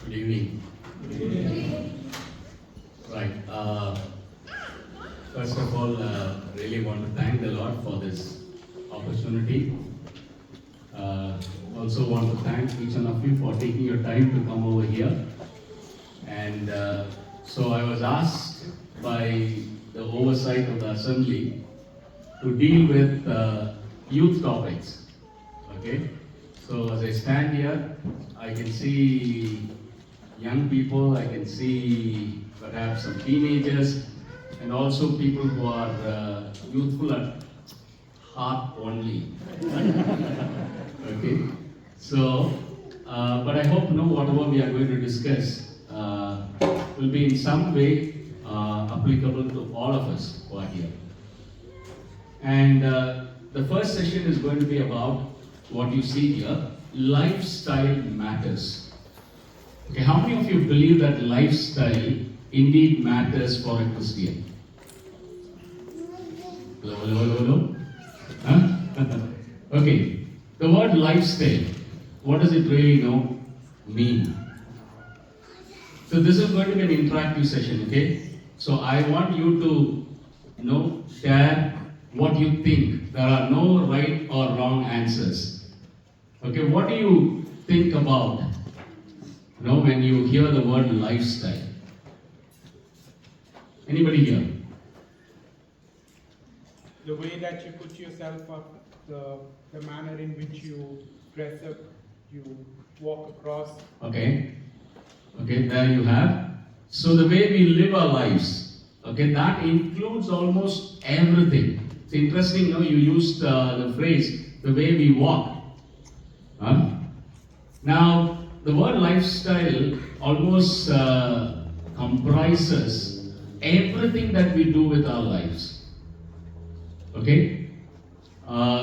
Good evening. Right. First of all, really want to thank the Lord for this opportunity. Also want to thank each one of you for taking your time to come over here. And so I was asked by the oversight of the assembly to deal with youth topics. Okay. So as I stand here, I can see young people, I can see perhaps some teenagers, and also people who are youthful at heart only. Okay, so, but I hope whatever we are going to discuss will be in some way applicable to all of us who are here. And the first session is going to be about what you see here, lifestyle matters. Okay, how many of you believe that lifestyle indeed matters for a Christian? Hello? Huh? Okay, the word lifestyle, what does it really mean? So this is going to be an interactive session, okay? So I want you to share what you think. There are no right or wrong answers. Okay, what do you think about when you hear the word lifestyle? Anybody here? The way that you put yourself up, the manner in which you dress up, you walk across. Okay, there you have. So the way we live our lives, okay, that includes almost everything. It's interesting, you used the phrase, the way we walk. Now, the word lifestyle almost comprises everything that we do with our lives. Okay?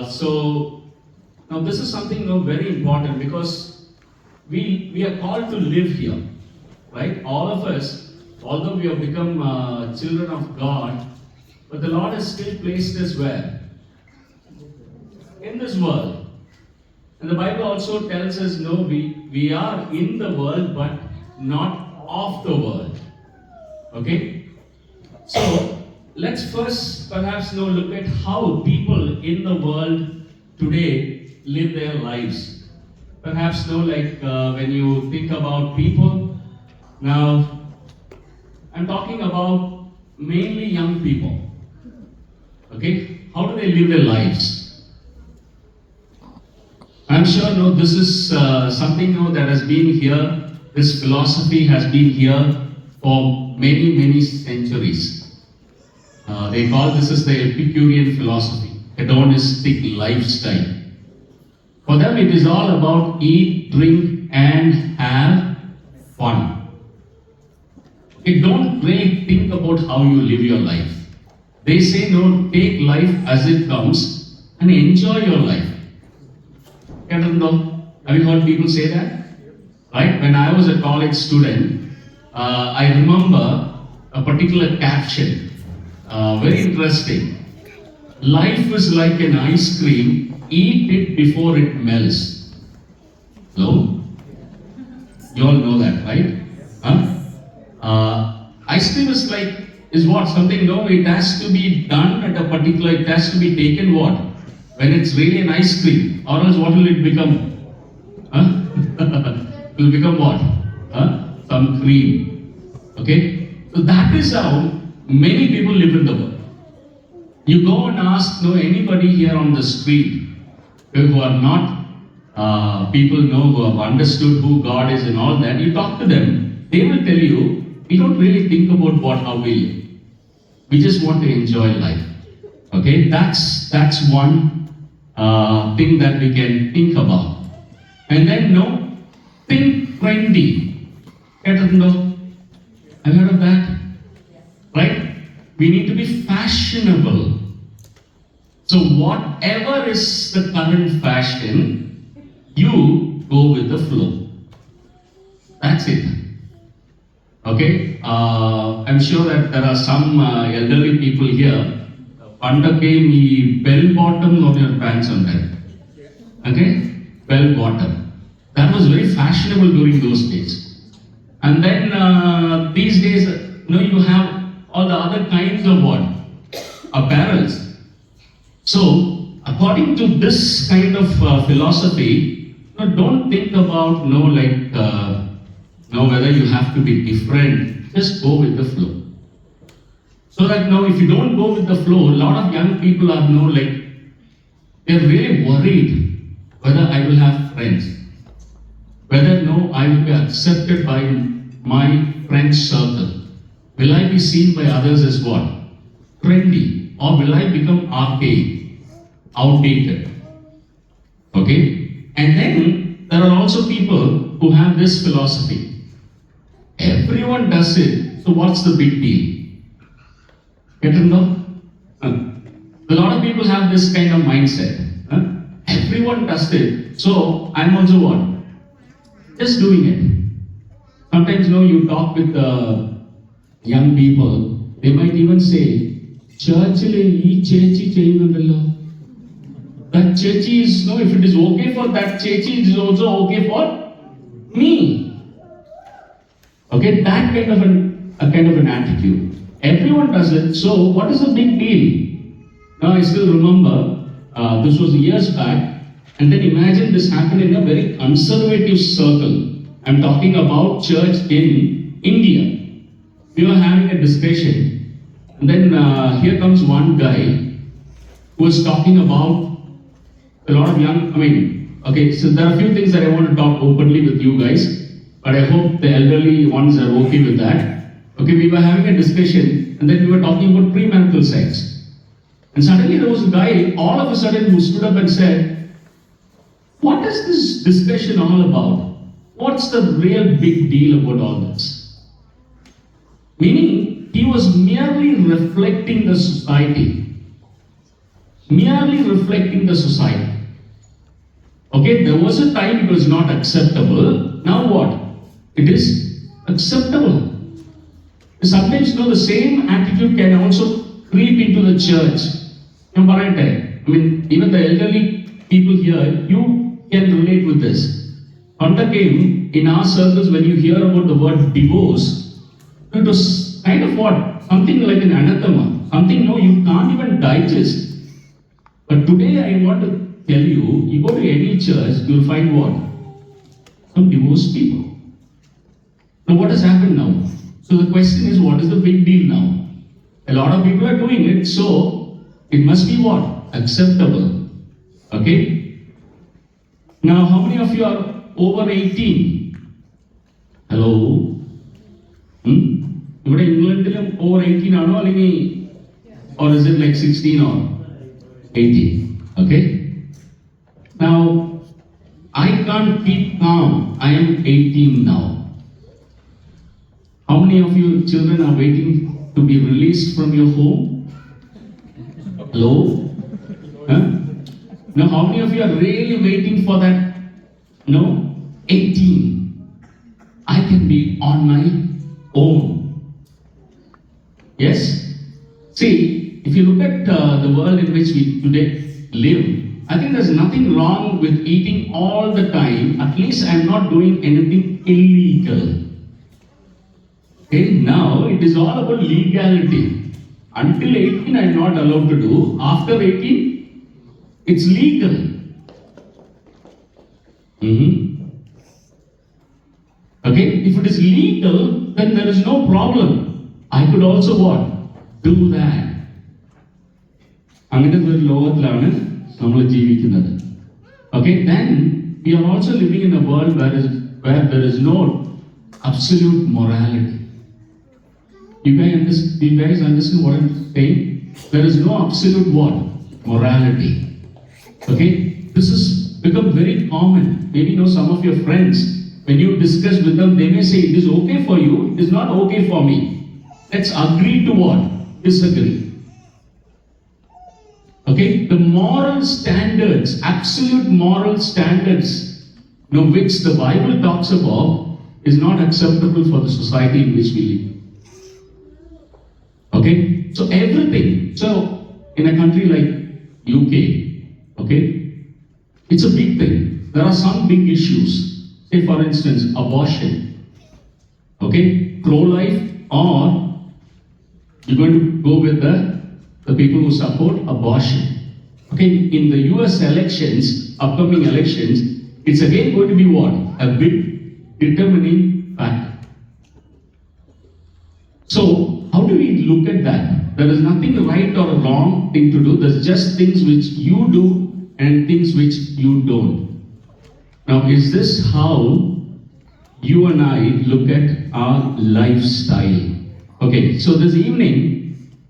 So, now this is something very important because we are called to live here. Right? All of us, although we have become children of God, but the Lord has still placed us where? In this world. And the Bible also tells us, we are in the world, but not of the world. Okay? So, let's first perhaps look at how people in the world today live their lives. Perhaps when you think about people, now I'm talking about mainly young people. Okay? How do they live their lives? I'm sure this is something that has been here. This philosophy has been here for many centuries. They call this as the Epicurean philosophy, hedonistic lifestyle. For them, it is all about eat, drink, and have fun. They don't really think about how you live your life. They say, take life as it comes and enjoy your life. Have you heard people say that? Right? When I was a college student, I remember a particular caption. Very interesting. Life is like an ice cream. Eat it before it melts. Hello? You all know that, right? Ice cream is what? Something, it has to be done at a particular, it has to be taken what? When it's really an ice cream, or else what will it become? It will become what? Some cream. Okay? So that is how many people live in the world. You go and ask anybody here on the street who are not people who have understood who God is and all that, you talk to them, they will tell you, we don't really think about how we live. We just want to enjoy life. Okay? That's one thing that we can think about. And then think trendy. Have you heard of that? Right? We need to be fashionable. So whatever is the current fashion, you go with the flow. That's it. Okay? I'm sure that there are some elderly people here. Pandake me bell bottom on your pants on that. Okay? Bell bottom. That was very fashionable during those days. And then these days, you have all the other kinds of what? Apparels. So, according to this kind of philosophy, don't think about whether you have to be different. Just go with the flow. So that if you don't go with the flow, a lot of young people are they're really worried whether I will have friends, whether I will be accepted by my friends circle. Will I be seen by others as what? Trendy, or will I become archaic, outdated? Okay? And then there are also people who have this philosophy. Everyone does it, so what's the big deal? Get it now? A lot of people have this kind of mindset. Everyone does it, so I'm also what? Just doing it. Sometimes you talk with young people, they might even say, Churchile ee chechi cheyyunnundallo. That chechi is, if it is okay for that chechi, it is also okay for me. Okay, that kind of an attitude. Everyone does it, so what is the big deal? Now I still remember, this was years back, and then imagine this happened in a very conservative circle. I'm talking about church in India. We were having a discussion, and then here comes one guy who was talking about a lot of okay, so there are a few things that I want to talk openly with you guys, but I hope the elderly ones are okay with that. Okay, we were having a discussion, and then we were talking about premarital sex. And suddenly there was a guy, all of a sudden, who stood up and said, what is this discussion all about? What's the real big deal about all this? Meaning, he was merely reflecting the society. Merely reflecting the society. Okay, there was a time it was not acceptable. Now what? It is acceptable. Sometimes, the same attitude can also creep into the church. Even the elderly people here, you can relate with this. In our circles, when you hear about the word divorce, it was kind of what? Something like an anathema. Something you can't even digest. But today I want to tell you, you go to any church, you'll find what? Some divorced people. Now what has happened now? So the question is, what is the big deal now? A lot of people are doing it, so it must be what? Acceptable. Okay? Now, how many of you are over 18? Hello? England over 18 or is it like 16 or 18? Okay? Now, I can't keep calm. I am 18 now. How many of you children are waiting to be released from your home? Hello? Now, how many of you are really waiting for that? No? 18. I can be on my own. Yes? See, if you look at the world in which we today live, I think there's nothing wrong with eating all the time. At least I'm not doing anything illegal. Okay, now it is all about legality. Until 18, I'm not allowed to do. After 18, it's legal. Okay, if it is legal, then there is no problem. I could also what? Do that. Okay, then we are also living in a world where there is no absolute morality. You guys understand what I'm saying? There is no absolute what? Morality. Okay? This has become very common. Maybe some of your friends, when you discuss with them, they may say, it is okay for you, it is not okay for me. Let's agree to what? Disagree. Okay? The moral standards, absolute moral standards, which the Bible talks about, is not acceptable for the society in which we live. Okay? So everything. So in a country like UK, okay, it's a big thing. There are some big issues. Say for instance, abortion. Okay, pro-life, or you're going to go with the people who support abortion. Okay, in the US elections, upcoming elections, it's again going to be what? A big determining factor. So, how do we look at that? There is nothing right or wrong thing to do. There's just things which you do and things which you don't. Now, is this how you and I look at our lifestyle? Okay, so this evening,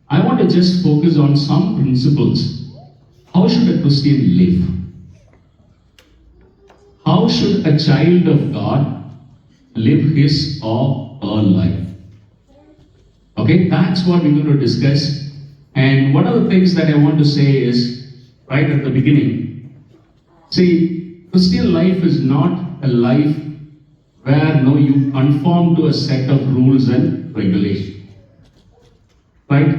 I want to just focus on some principles. How should a Christian live? How should a child of God live his or her life? Okay, that's what we're going to discuss. And one of the things that I want to say is, right at the beginning, see, Christian life is not a life where you conform to a set of rules and regulations. Right?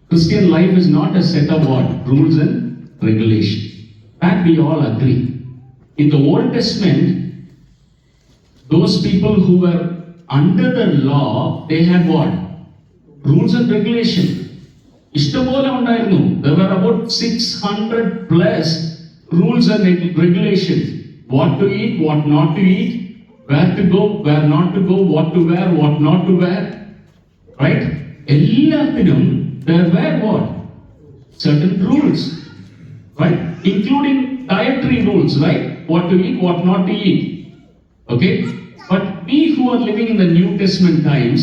Christian life is not a set of what? Rules and regulations. That we all agree. In the Old Testament, those people who were under the law, they had what? Rules and regulations. ഇഷ്ടംപോലെ ഉണ്ടായിരുന്നു. There were about 600 plus rules and regulations. What to eat, what not to eat, where to go, where not to go, what to wear, what not to wear. Right? എല്ലാത്തിനും there were what? Certain rules. Right? Including dietary rules, right? What to eat, what not to eat. Okay? But we who are living in the New Testament times,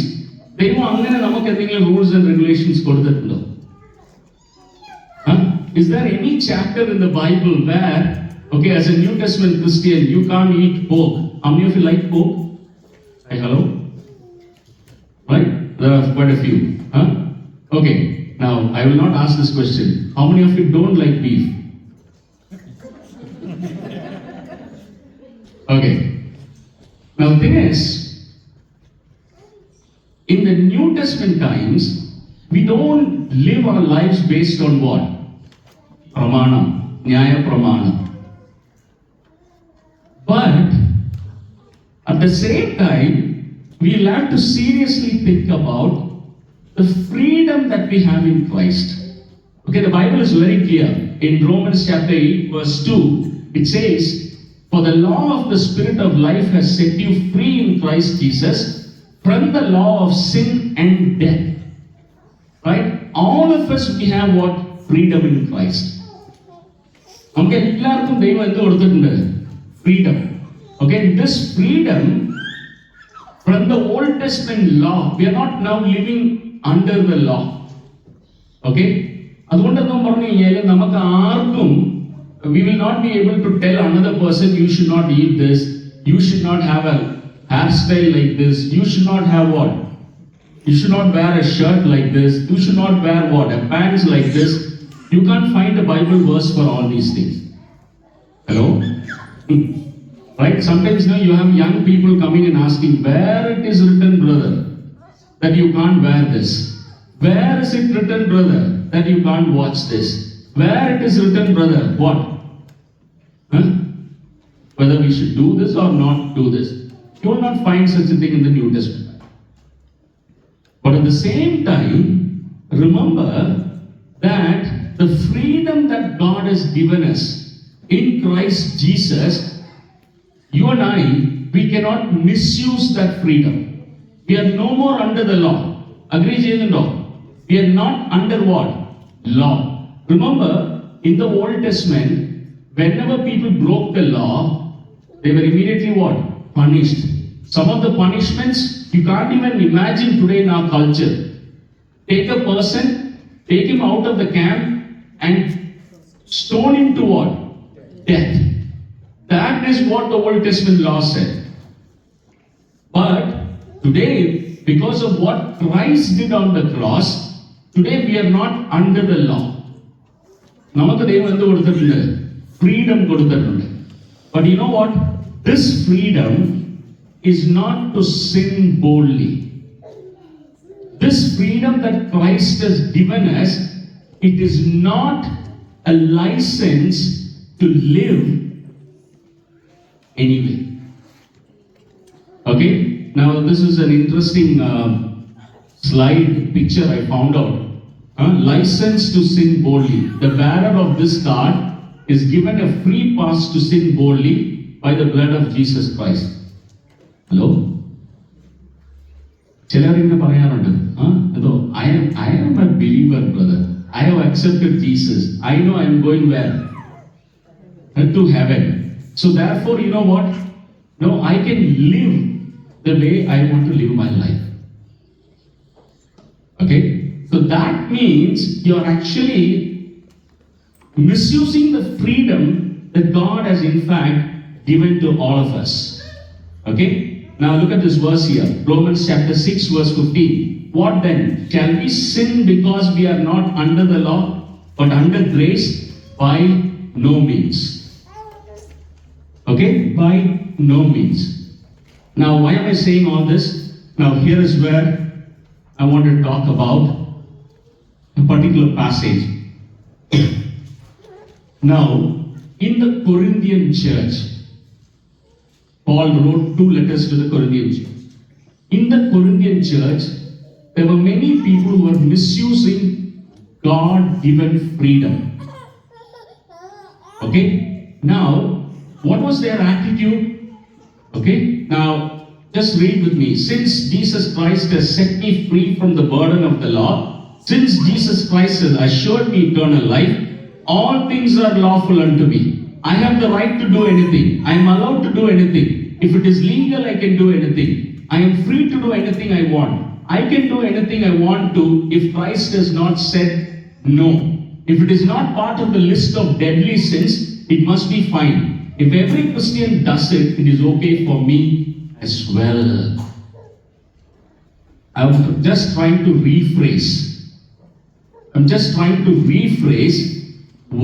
ദൈവം അങ്ങനെ നമുക്ക് എന്തെങ്കിലും rules and regulations കൊടുത്തിട്ടുണ്ടോ? Is there any chapter in the Bible where, okay, as a New Testament Christian, you can't eat pork? How many of you like pork? Hi, hello? Right? There are quite a few. Okay, now I will not ask this question. How many of you don't like beef? Okay. Now the thing is, in the New Testament times, we don't live our lives based on what? Pramanam, Nyaya Pramanam. But at the same time, we'll have to seriously think about the freedom that we have in Christ. Okay, the Bible is very clear. In Romans chapter 8, verse 2, it says, "For the law of the Spirit of life has set you free in Christ Jesus from the law of sin and death." Right? All of us, we have what? Freedom in Christ. നമുക്ക് എല്ലാവർക്കും ദൈവം എന്ത് കൊടുത്തിട്ടുണ്ട്? Freedom. Okay, this freedom from the Old Testament law, we are not now living under the law. Okay? അതുകൊണ്ടെന്നും പറഞ്ഞു കഴിഞ്ഞാൽ നമുക്ക് ആർക്കും we will not be able to tell another person, you should not eat this, you should not have a hairstyle like this, you should not have what? You should not wear a shirt like this, you should not wear what? A pants like this. You can't find a Bible verse for all these things. Hello? Right? Sometimes you have young people coming and asking, where it is written, brother, that you can't wear this? Where is it written, brother, that you can't watch this? Where it is written, brother, what? Whether we should do this or not do this. You will not find such a thing in the New Testament. But at the same time, remember that the freedom that God has given us in Christ Jesus, you and I, we cannot misuse that freedom. We are no more under the law. Agree, Jayendra? We are not under what? Law. Remember, in the Old Testament, whenever people broke the law, they were immediately what? Punished. Some of the punishments you can't even imagine today in our culture. Take a person, take him out of the camp and stone him to what? Death. That is what the Old Testament law said. But today, because of what Christ did on the cross, today we are not under the law. നമുക്ക് ദൈവം എന്ത് കൊടുത്തിട്ടുണ്ട്? Freedom കൊടുത്തിട്ടുണ്ട്. But you know what? This freedom is not to sin boldly. This freedom that Christ has given us, it is not a license to live anyway. Okay, now this is an interesting slide picture I found out. License to sin boldly. The bearer of this card is given a free pass to sin boldly by the blood of Jesus Christ. Hello? ചിലരിങ്ങനെ പറയാറുണ്ട് അതോ I am a believer, brother. I have accepted Jesus. I know I am going where? To heaven. So therefore, you know what? No, I can live the way I want to live my life. Okay? So that means you are actually misusing the freedom that God has in fact given to all of us. Okay? Now look at this verse here. Romans chapter 6 verse 15. What then? Shall we sin because we are not under the law, but under grace? By no means. Okay? By no means. Now why am I saying all this? Now here is where I want to talk about a particular passage. Now, in the Corinthian church, Paul wrote 2 letters to the Corinthian church. In the Corinthian church, there were many people who were misusing God-given freedom. Okay? Now, what was their attitude? Okay? Now, just read with me. Since Jesus Christ has set me free from the burden of the law, since Jesus Christ has assured me eternal life, all things are lawful unto me. I have the right to do anything. I am allowed to do anything. If it is legal, I can do anything. I am free to do anything I want. I can do anything I want to if Christ has not said no. If it is not part of the list of deadly sins, it must be fine. If every Christian does it, it is okay for me as well. I'm just trying to rephrase.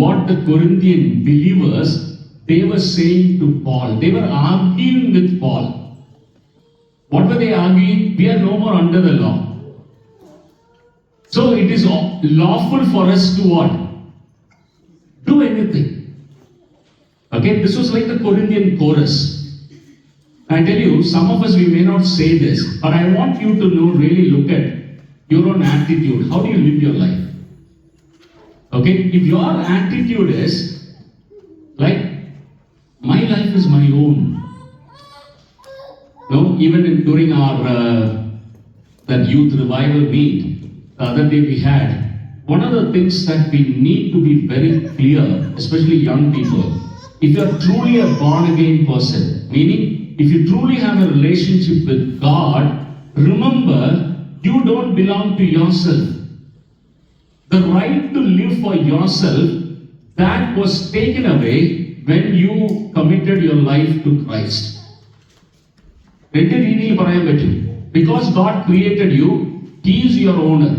What the Corinthian believers, they were saying to Paul. They were arguing with Paul. What were they arguing? We are no more under the law. So it is lawful for us to what? Do anything. Okay, this was like the Corinthian chorus. I tell you, some of us, we may not say this, but I want you to know, really look at your own attitude. How do you live your life? Okay, if your attitude is like, my life is my own. No, even during our that youth revival meet, the other day we had, one of the things that we need to be very clear, especially young people, if you are truly a born again person, meaning if you truly have a relationship with God, remember, you don't belong to yourself. The right to live for yourself, that was taken away when you committed your life to Christ. Because God created you, He is your owner.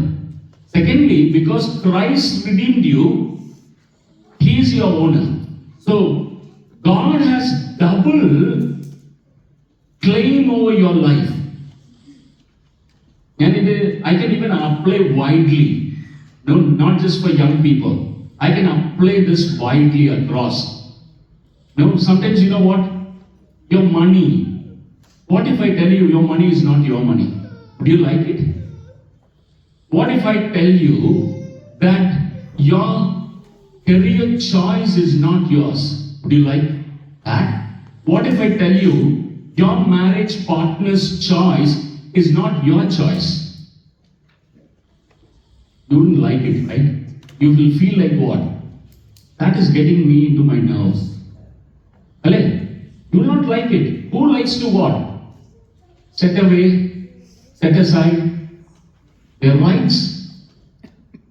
Secondly, because Christ redeemed you, He is your owner. So, God has double claim over your life. And I can even apply widely. No, not just for young people. I can apply this widely across. No, sometimes you know what? Your money. What if I tell you your money is not your money? Would you like it? What if I tell you that your career choice is not yours? Would you like that? What if I tell you your marriage partner's choice is not your choice? You wouldn't like it, right? You will feel like what? That is getting me into my nerves. Hello? You will not like it. Who likes to what? Set away, set aside their rights.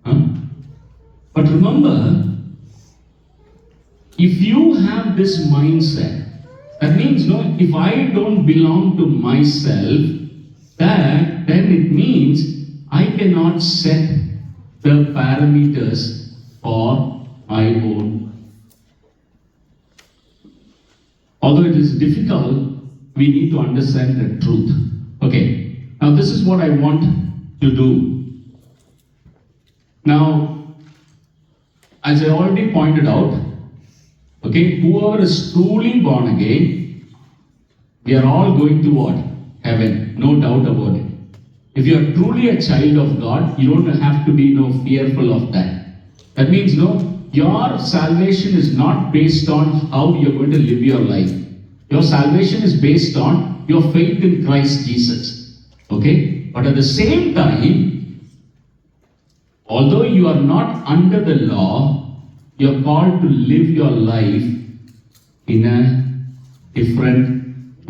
But remember, if you have this mindset, that means, no, if I don't belong to myself, then it means I cannot set the parameters for my own. Although it is difficult, we need to understand the truth. Okay, now this is what I want to do. Now, as I already pointed out, okay, whoever is truly born again, we are all going to what? heaven, no doubt about it. If you are truly a child of God, you don't have to be fearful of that. That means your salvation is not based on how you're going to live your life. Your salvation is based on your faith in Christ Jesus. Okay? But at the same time, although you are not under the law, you're called to live your life in a different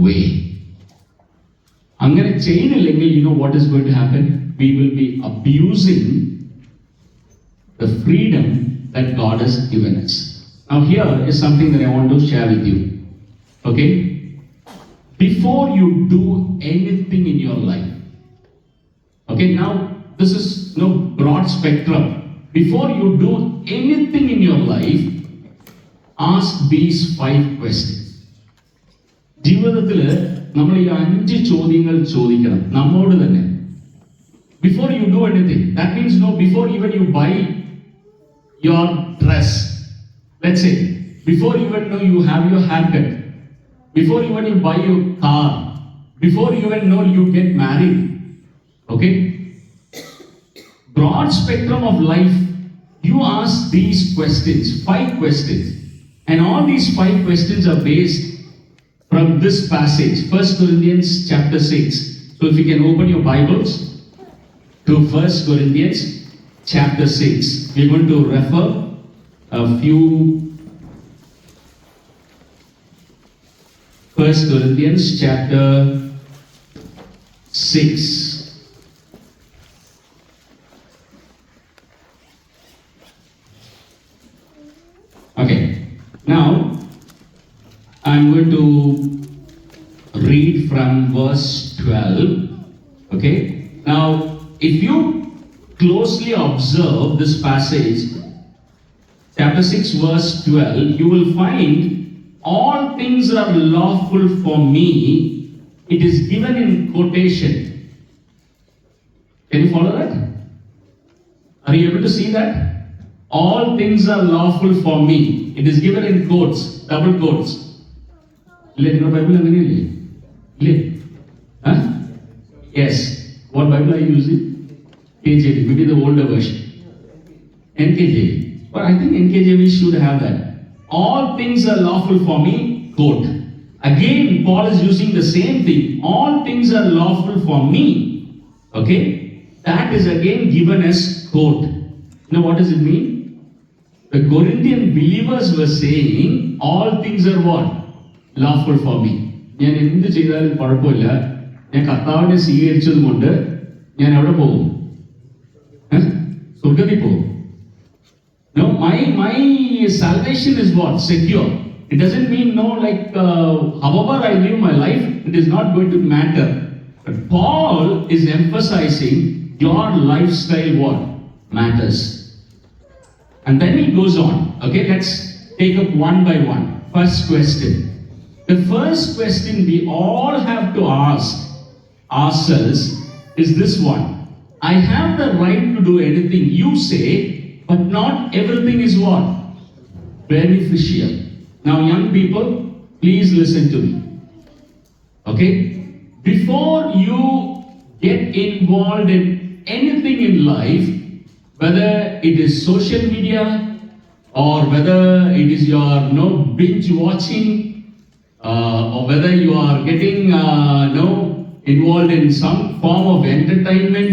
way. അങ്ങനെ ചെയ്തില്ലെങ്കിൽ, what is going to happen? We will be abusing the freedom that God has given us. Now here is something that I want to share with you. Okay? Before you do anything in your life, okay, now this is broad spectrum. Before you do anything in your life, ask these 5 questions. ജീവിതത്തിൽ നമ്മൾ ഈ 5 ചോദ്യങ്ങൾ ചോദിക്കണം നമ്മോട് തന്നെ. Before you do anything, that means before even you buy your dress, let's say, before even you have your haircut, before even you buy your car, before even you get married, okay, broad spectrum of life, you ask these questions, 5 questions, and all these 5 questions are based from this passage, 1 Corinthians chapter 6. So if you can open your Bibles to 1 Corinthians chapter 6. We're going to refer a few 1 Corinthians chapter 6. Okay, now I'm going to read from verse 12. Okay, now if you closely observe this passage, chapter 6 verse 12, you will find all things are lawful for me. It is given in quotation. Can you follow that? Are you able to see that? All things are lawful for me. It is given in quotes, double quotes. Bible Yes. What Bible are you using? KJV, maybe the older version. NKJV. But I think NKJV should have that. All things are lawful for me, quote. Again, Paul is using the same thing. All things are lawful for me. Okay? That is again given as quote. What does it mean? The Corinthian believers were saying, all things are what? Lawful for me. ഞാൻ എന്ത് ചെയ്താലും കുഴപ്പമില്ല, ഞാൻ കർത്താവിനെ സ്വീകരിച്ചത് കൊണ്ട് ഞാൻ എവിടെ പോകും? സ്വർഗ്ഗത്തിൽ പോകും. No, my salvation is what? Secure. It doesn't mean however I live my life, it is not going to matter. But Paul is emphasizing your lifestyle what? Matters. And then he goes on. Okay, let's take up one by one. First question. The first question we all have to ask ourselves is this one. I have the right to do anything you say, but not everything is what? Beneficial. Now young people, please listen to me. Okay? Before you get involved in anything in life, whether it is social media or whether it is your binge watching, or whether you are getting involved in some form of entertainment,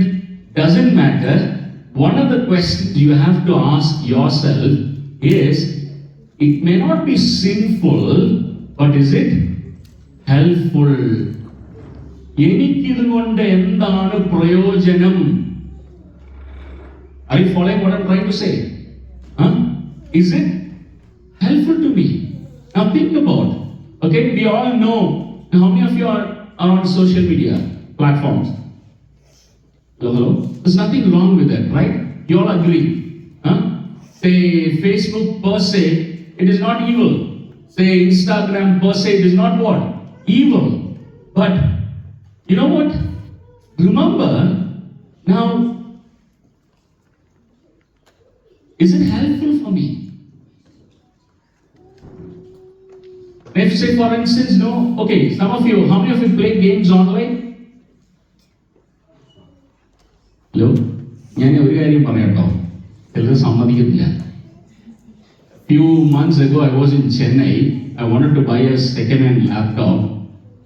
doesn't matter. One of the questions you have to ask yourself is, it may not be sinful, but is it helpful? എനിക്കിതുകൊണ്ട് എന്താണ് പ്രയോജനം? Are you following what I'm trying to say? Is it helpful to me? Now think about it. Okay, we all know. How many of you are on social media platforms? Hello? There's nothing wrong with that, right? You all agree? Say Facebook per se, it is not evil. Say Instagram per se, it is not what? Evil. But you know what? Remember, now, is it helpful for me? If say for instance, okay, some of you, how many of you play games online? Hello, ഞാൻ ഒരു കാര്യം പറയാട്ടോ, ചിലർ സമ്മതിക്കുന്നില്ല. Few months ago, I was in Chennai. I wanted to buy a second-hand laptop.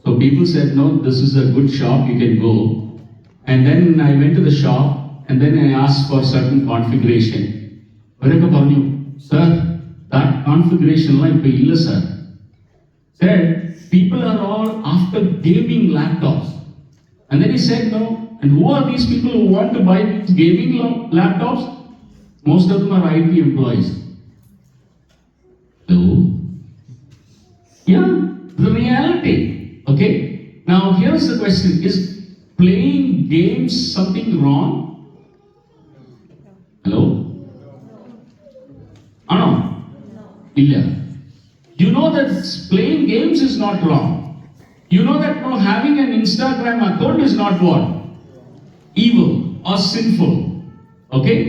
So people said, no, this is a good shop, you can go. And then I went to the shop and then I asked for certain configuration. അവരൊക്കെ പറഞ്ഞു, sir, that configuration like illa sir. Said, people are all after gaming laptops. And then he said, no, and who are these people who want to buy these gaming laptops? Most of them are IT employees. So, yeah, the reality. Okay, now here's the question: is playing games something wrong? Hello? No. Illa. You know that playing games is not wrong. You know that no, having an Instagram account is not what? Evil or sinful. Okay?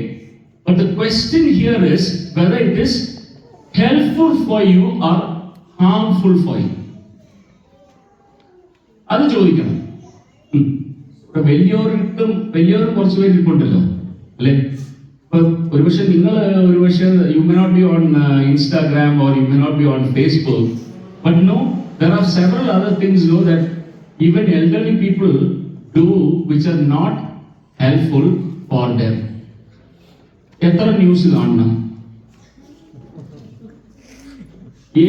But the question here is whether it is helpful for you or harmful for you. അത് ചോദിക്കണം. വലിയോരും കുറച്ച് പേര് ഇരിപ്പുണ്ടല്ലോ അല്ലെ? ഇപ്പൊ ഒരുപക്ഷെ നിങ്ങൾ you may not be on Instagram or you may not be on Facebook, but no, there are several other things that even elderly people do which are not helpful for them. എത്ര news കാണണം?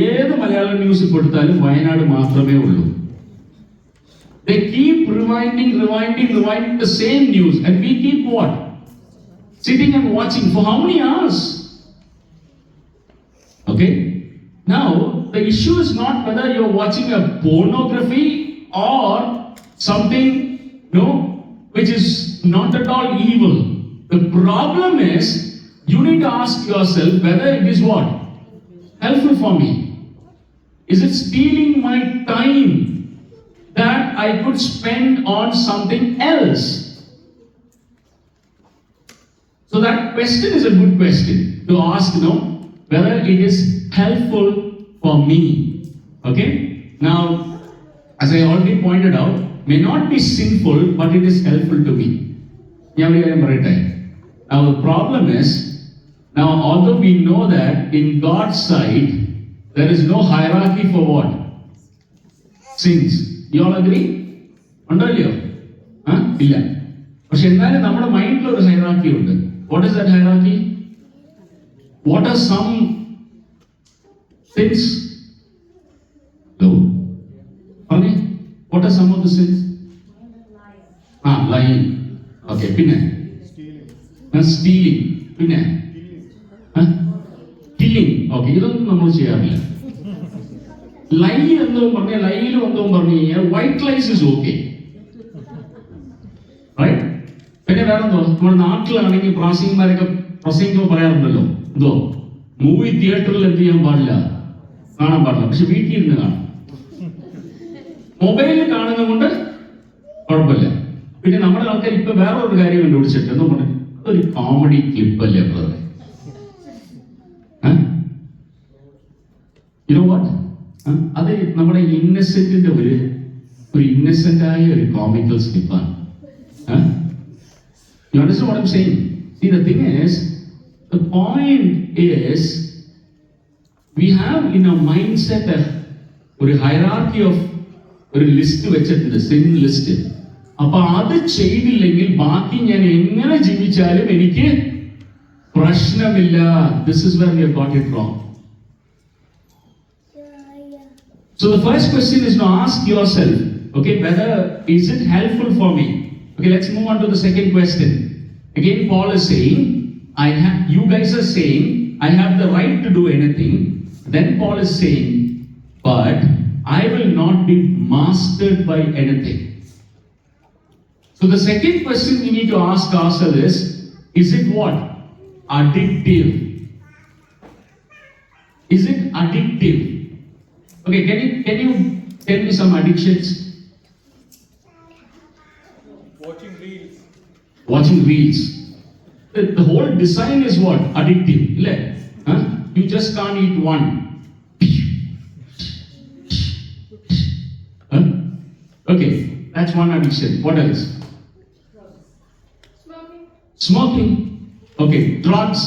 ഏത് Malayalam news കൊടുത്താലും വയനാട് മാത്രമേ ഉള്ളൂ. They keep rewinding the same news, and we keep what? Sitting and watching for how many hours? Okay? Now, the issue is not whether you're watching a pornography or something, which is not at all evil. The problem is, you need to ask yourself whether it is what? Helpful for me. Is it stealing my time that I could spend on something else? So that question is a good question to ask, whether it is helpful for me. Okay? Now, as I already pointed out, may not be sinful, but it is helpful to me. Now the problem is, now although we know that in God's sight, there is no hierarchy for what? Sins. You all agree? ഉണ്ടല്ലോ? ഇല്ല. പക്ഷെ എന്നാലും നമ്മുടെ മൈൻഡിൽ ഒരു hierarchy ഉണ്ട്. What is that hierarchy? What are some sins? No. Okay. What are some of the sins? Lying. Okay. പിന്നെ stealing. പിന്നെ killing. Okay. ഇതൊന്നും നമ്മൾ ചെയ്യാറില്ല. ലൈ എന്തോ ലൈയിലും എന്തോ പറഞ്ഞു കഴിഞ്ഞാൽ white lies is okay. Right? പിന്നെ വേറെന്തോ നമ്മുടെ നാട്ടിലാണെങ്കിൽ പ്രാസംഗികന്മാരൊക്കെ പ്രസംഗിക്കുമ്പോൾ പറയാറുണ്ടല്ലോ, എന്തോ മൂവി തിയേറ്ററിൽ എന്ത് ചെയ്യാൻ പാടില്ല, കാണാൻ പാടില്ല, പക്ഷെ വീട്ടിൽ ഇരുന്ന് കാണാം. മൊബൈലിൽ കാണുന്നത് കൊണ്ട് കുഴപ്പമില്ല. പിന്നെ നമ്മുടെ ആൾക്കാർ ഇപ്പൊ വേറൊരു കാര്യം കണ്ടുപിടിച്ചിട്ട് എന്തോ പറഞ്ഞു, അതൊരു കോമഡി ക്ലിപ്പല്ലേ ബ്രദറെ. You know what? അത് നമ്മുടെ ഇന്നസെന്റിന്റെ ഒരു ഇന്നസെന്റായ ഒരു comical സ്ലിപ്പാണ്. You understand what I'm saying? See, the thing is, the point is, we have in our mindset ഒരു hierarchy of ഒരു ലിസ്റ്റ് വെച്ചിട്ടുണ്ട്, സിൻ ലിസ്റ്റ്. അപ്പൊ അത് ചെയ്തില്ലെങ്കിൽ ബാക്കി ഞാൻ എങ്ങനെ ജീവിച്ചാലും എനിക്ക് പ്രശ്നമില്ല. This is where we have got it wrong. So the first question is to ask yourself, okay, whether is it helpful for me? Okay, let's move on to the second question. Again, Paul is saying, you guys are saying, I have the right to do anything. Then Paul is saying, but I will not be mastered by anything. So the second question we need to ask ourselves is it what? Addictive. Is it addictive? Okay, can you tell me some addictions? Watching reels. The whole design is what? Addictive. You just can't eat one. Okay, that's one addiction. What else? Smoking. Okay. Drugs.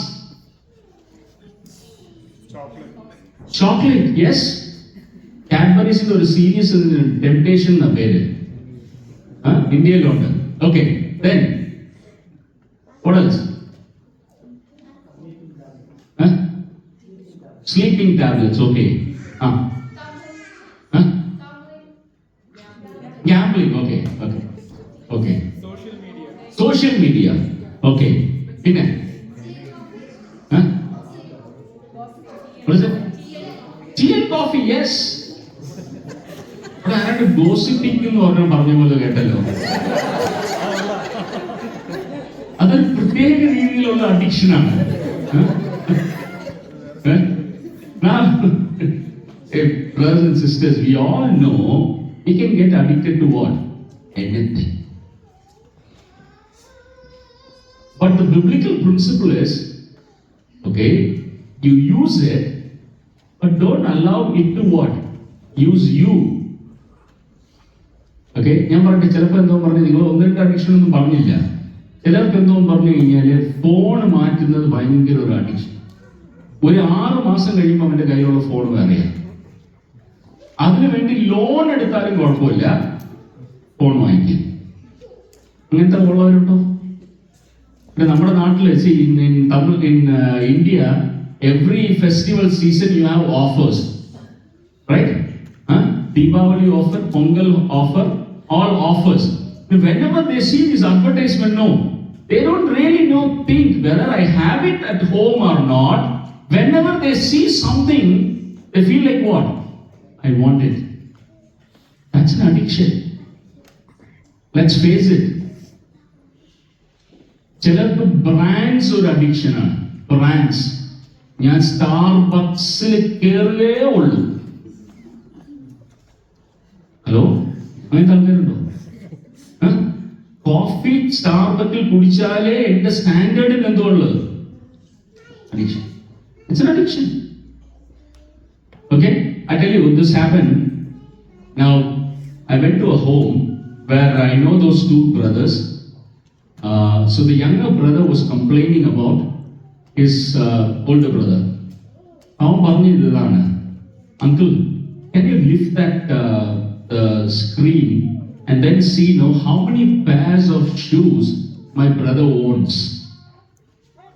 Chocolate. Yes. Cadbury's ഒരു series temptation എന്ന പേര് ഇന്ത്യയിലുണ്ട്. Okay. Then what else? Sleeping tablets. Okay. Gambling. Okay. Social media. Okay. പിന്നെ what is it? Tea and coffee. Yes. അവിടെ ആരാണ്ട് gossiping എന്ന് പറഞ്ഞ പോലെ കേട്ടല്ലോ. അതൊരു പ്രത്യേക രീതിയിലുള്ള അഡിക്ഷനാണ്. Now, brothers and sisters, we all know we can get addicted to what? Anything. But the biblical principle is, okay, you use it, but don't allow it to what? Use you. Okay, ഞാൻ പറഞ്ഞ ചിലപ്പോൾ എന്തോ പറഞ്ഞു, നിങ്ങൾ ഒന്ന് രണ്ട് addiction ഒന്നും പറഞ്ഞില്ല. ചിലർക്ക് എന്തോ പറഞ്ഞു കഴിഞ്ഞാല് ഫോൺ മാറ്റുന്നത് ഭയങ്കര ഒരു അഡിക്ഷൻ. ഒരു 6 മാസം കഴിയുമ്പോൾ അവന്റെ കയ്യിലുള്ള ഫോൺ വേറെയാണ്. അതിനുവേണ്ടി ലോൺ എടുത്താലും കുഴപ്പമില്ല, ഫോൺ വാങ്ങിക്കും. അങ്ങനത്തെ ഉള്ളവരുണ്ടോ? നമ്മുടെ നാട്ടില് India every festival season you have offers, right? Deepavali offer, Pongal offer, all offers. Whenever they see this advertisement, no, they don't really think whether I have it at home or not. Whenever they see something, they feel like what? I want it. That's an addiction. Let's face it. ചിലർക്ക് brands ഒരു അഡിക്ഷനാണ്. Brands. ഞാൻ സ്റ്റാർബക്സിൽ കയറിയേ ഉള്ളൂ. Hello, അങ്ങനത്തെ ആൾക്കാരുണ്ടോ? Coffee സ്റ്റാർബക്കിൽ കുടിച്ചാലേ എന്റെ സ്റ്റാൻഡേർഡിൽ എന്തോ ഉള്ളത്? Addiction. It's an addiction. Okay, I tell you, this happened. Now, I went to a home where I know those two brothers. So the younger brother was complaining about his older brother. അവൻ പറഞ്ഞു ഇതാണ്, uncle, can you lift that screen and then see how many pairs of shoes my brother owns?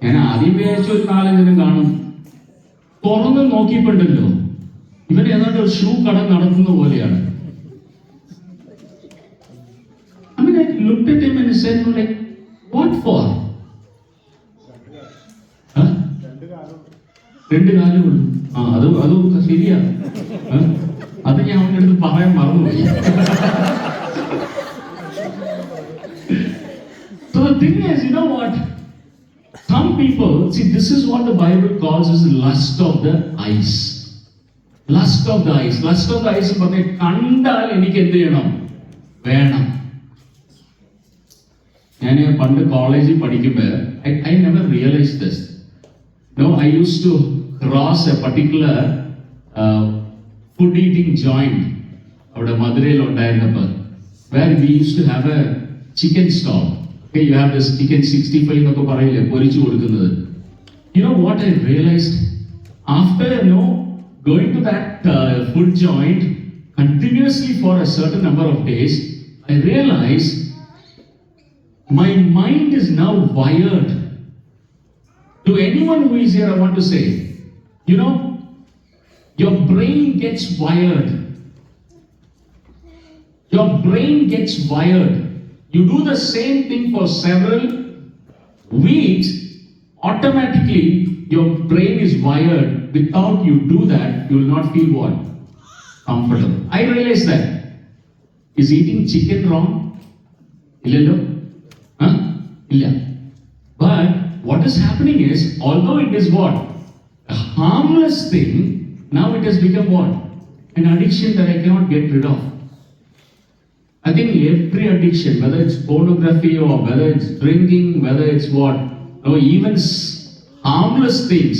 ഞാൻ ആദ്യം വിചാരിച്ച ഒരു 4-5 കാണും. തുറന്ന് നോക്കിയിട്ടുണ്ടല്ലോ, ഇവൻ ഏതാണ്ട് ഒരു ഷൂ കട നടത്തുന്ന പോലെയാണ്. I mean, I looked at him and said, like, what for? രണ്ട് കാലമുള്ളൂ. അത് ശരിയാ. അത് ഞാൻ അവൻ്റെ അടുത്ത് പറയാൻ മറന്നുപോയി. So the thing is, you know what? Some people, see, this is what the Bible calls as lust of the eyes. Lust of the eyes. Lust of the eyes പറഞ്ഞ കണ്ടാൽ എനിക്ക് എന്ത് ചെയ്യണം? വേണം. ഞാൻ പണ്ട് കോളേജിൽ പഠിക്കുമ്പോൾ I never realized this. No, I used to cross a particular food eating joint അവിടെ മധുരയിൽ ഉണ്ടായിരുന്നപ്പോൾ, where we used to have a chicken stall. Okay, you have this chicken 65 എന്നൊക്കെ പറയില്ലേ, പൊരിച്ചു കൊടുക്കുന്നത്. You know what I realized? After going to that food joint continuously for a certain number of days, I realized my mind is now wired. To anyone who is here, I want to say, your brain gets wired. Your brain gets wired. You do the same thing for several weeks, automatically your brain is wired. Without you do that, you will not feel what? Comfortable. I realize that. Is eating chicken wrong? Illalo? Illa. But what is happening is, although it is what? A harmless thing, now it has become what? An addiction that I cannot get rid of. I think every addiction, whether it's pornography or whether it's drinking, whether it's what, even harmless things,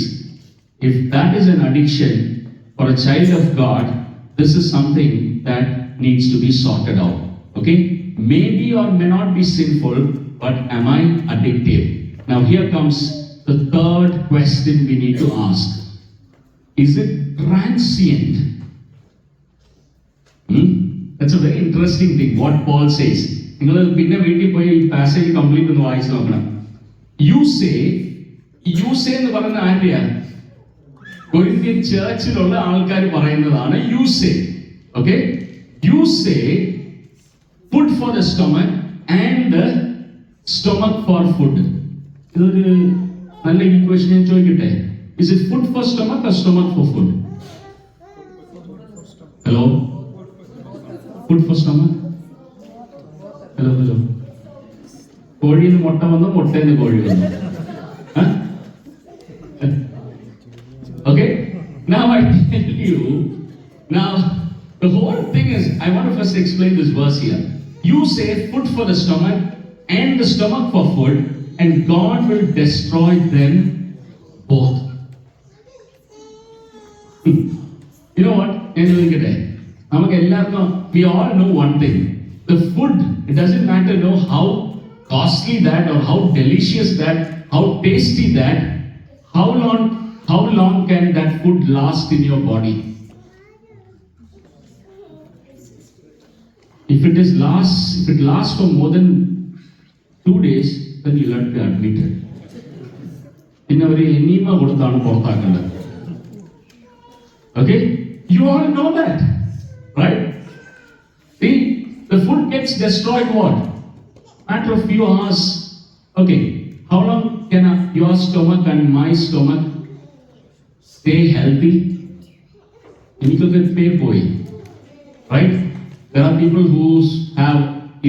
if that is an addiction for a child of God, this is something that needs to be sorted out. Okay? Maybe or may not be sinful, but am I addictive? Now here comes the third question we need to ask. Is it transient? That's a very interesting thing what Paul says. നിങ്ങൾ പിന്നെ വീട്ടിൽ പോയി ഈ passage complete ഒന്ന് വായിച്ചു നോക്കണം. You say എന്ന് പറയുന്ന ആരെയാ? കൊരിന്ത്യൻ ചർച്ചിലുള്ള ആൾക്കാർ പറയുന്നതാണ് you say. Okay, you say food for the stomach and the stomach for food. ഇതൊരു നല്ല ഇക്വേഷൻ ഞാൻ ചോദിക്കട്ടെ. Is it food for stomach or stomach for food? Hello? Food for stomach? Hello? കോഴിന്ന് മുട്ട വന്നു, മുട്ടയിൽ നിന്ന് കോഴി വന്നു. Okay? Now I tell you, now the whole thing is, I want to first explain this verse here. You say food for the stomach and the stomach for food, and God will destroy them both. You know what? We all know one thing. The food, it doesn't matter how costly that or how delicious that, how tasty that, how long can that food last in your body? If it lasts for more than 2 days, then you'll have to be admitted. പിന്നെ ഒരു enema കൊടുത്താണ് പുറത്താക്കേണ്ടത്. Okay? You all know that, right? See, the food gets destroyed what? Matter of few hours. Okay, how long can your stomach and my stomach stay healthy? Enikku pay boy, right? There are people who have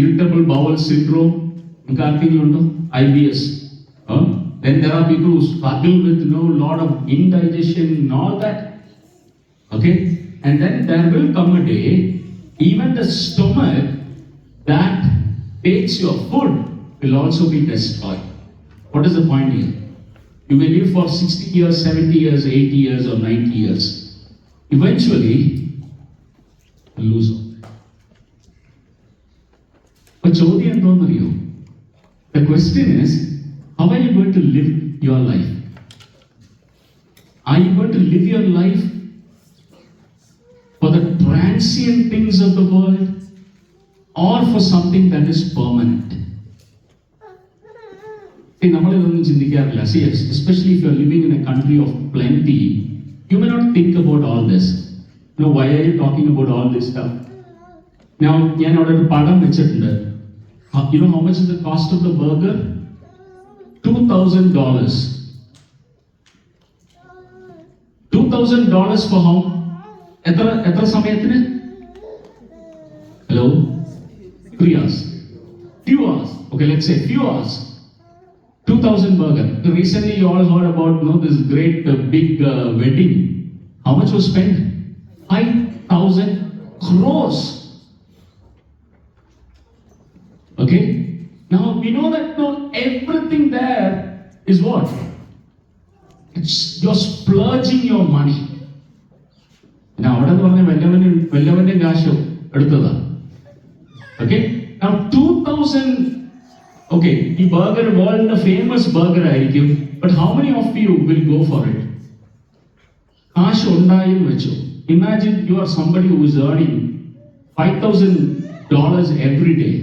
irritable bowel syndrome, IBS. Then there are people who struggle with lot of indigestion and all that. Okay, and then there will come a day, even the stomach that takes your food will also be destroyed. What is the point here? You may live for 60 years, 70 years, 80 years or 90 years. Eventually, you lose all. But the question is, how are you going to live your life? Are you going to live your life for the transient things of the world or for something that is permanent? See, especially if you are living in a country of plenty, you may not think about all this. Why are you talking about all this stuff? Now, you know how much is the cost of the burger? $2,000. $2,000 for how? എത്ര സമയത്തിന്? Hello? 3 hours. Few hours. Okay, let's say few hours. 2,000 burger. Recently you all heard about this great big wedding. How much was spent? 5,000 crores. Okay? Now we know that everything there is what? You're splurging your money. Now, അവിടെ എന്ന് പറഞ്ഞ വല്ലവന്റെ കാശോ എടുത്തതാ. Okay? Now 2,000. Okay, ഈ burger വേൾഡിന്റെ famous burger ആയിരിക്കും. But how many of you will go for it? കാശ് ഉണ്ടായെന്ന് വെച്ചോ. Imagine you are somebody who is earning $5,000 every day.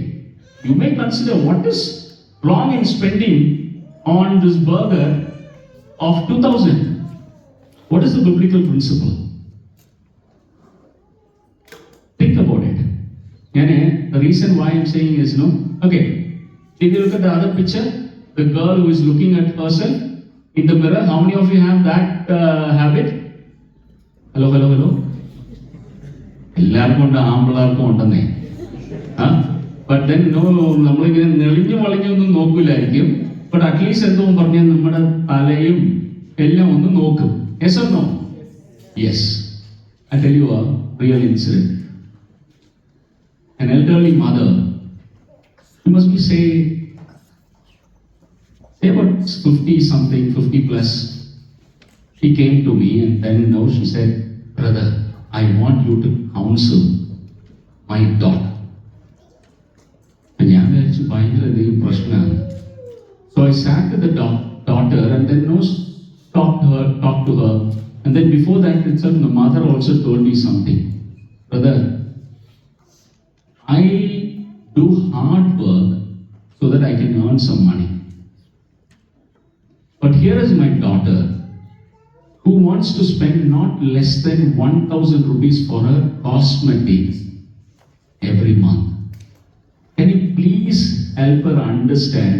You may consider what is wrong in spending on this burger of 2,000. What is the biblical principle? Think about it. The reason why I'm saying is, okay, if you look at the other picture, the girl who is looking at herself in the mirror, how many of you have that habit? Hello? എല്ലാവർക്കും ഉണ്ട്, ആമ്പിളാർക്കും ഉണ്ടെന്നേ. But then നമ്മളിങ്ങനെ നെളിഞ്ഞു വളഞ്ഞൊന്നും നോക്കില്ലായിരിക്കും. But at least എന്തോ പറഞ്ഞാൽ നമ്മുടെ തലയും എല്ലാം ഒന്ന് നോക്കും. Yes or no? Yes. I tell you a real incident. An elderly mother, you must be say about 50 something, 50 plus. She came to me and then she said, "Brother, I want you to counsel my daughter." ഞാൻ വിചാരിച്ചു ഭയങ്കര എന്തെങ്കിലും പ്രശ്നമാണ്. So I sat with the doctor And then before that itself, the mother also told me something. Brother, I do hard work so that I can earn some money. But here is my daughter who wants to spend not less than 1,000 rupees for her cosmetics every month. Can you please help her understand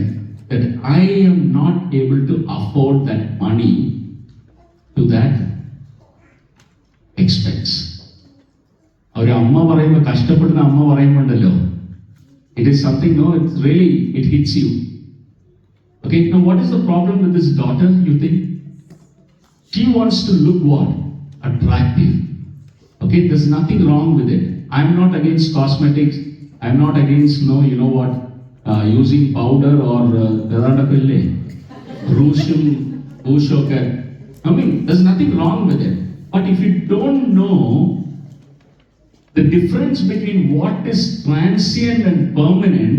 that I am not able to afford that money to that expense? ഒരു അമ്മ പറയുമ്പോൾ കഷ്ടപ്പെടുന്ന അമ്മ പറയുമ്പോണ്ടല്ലോ, it is something, no, it's really, it hits you. Okay, now what is the problem with this daughter, you think? She wants to look what? Attractive. Okay, there's nothing wrong with it. I'm not against cosmetics. I'm not against, no, you know what, using powder or Russian, Ushoker. I mean, there's nothing wrong with it. But if you don't know the difference between what is transient and permanent,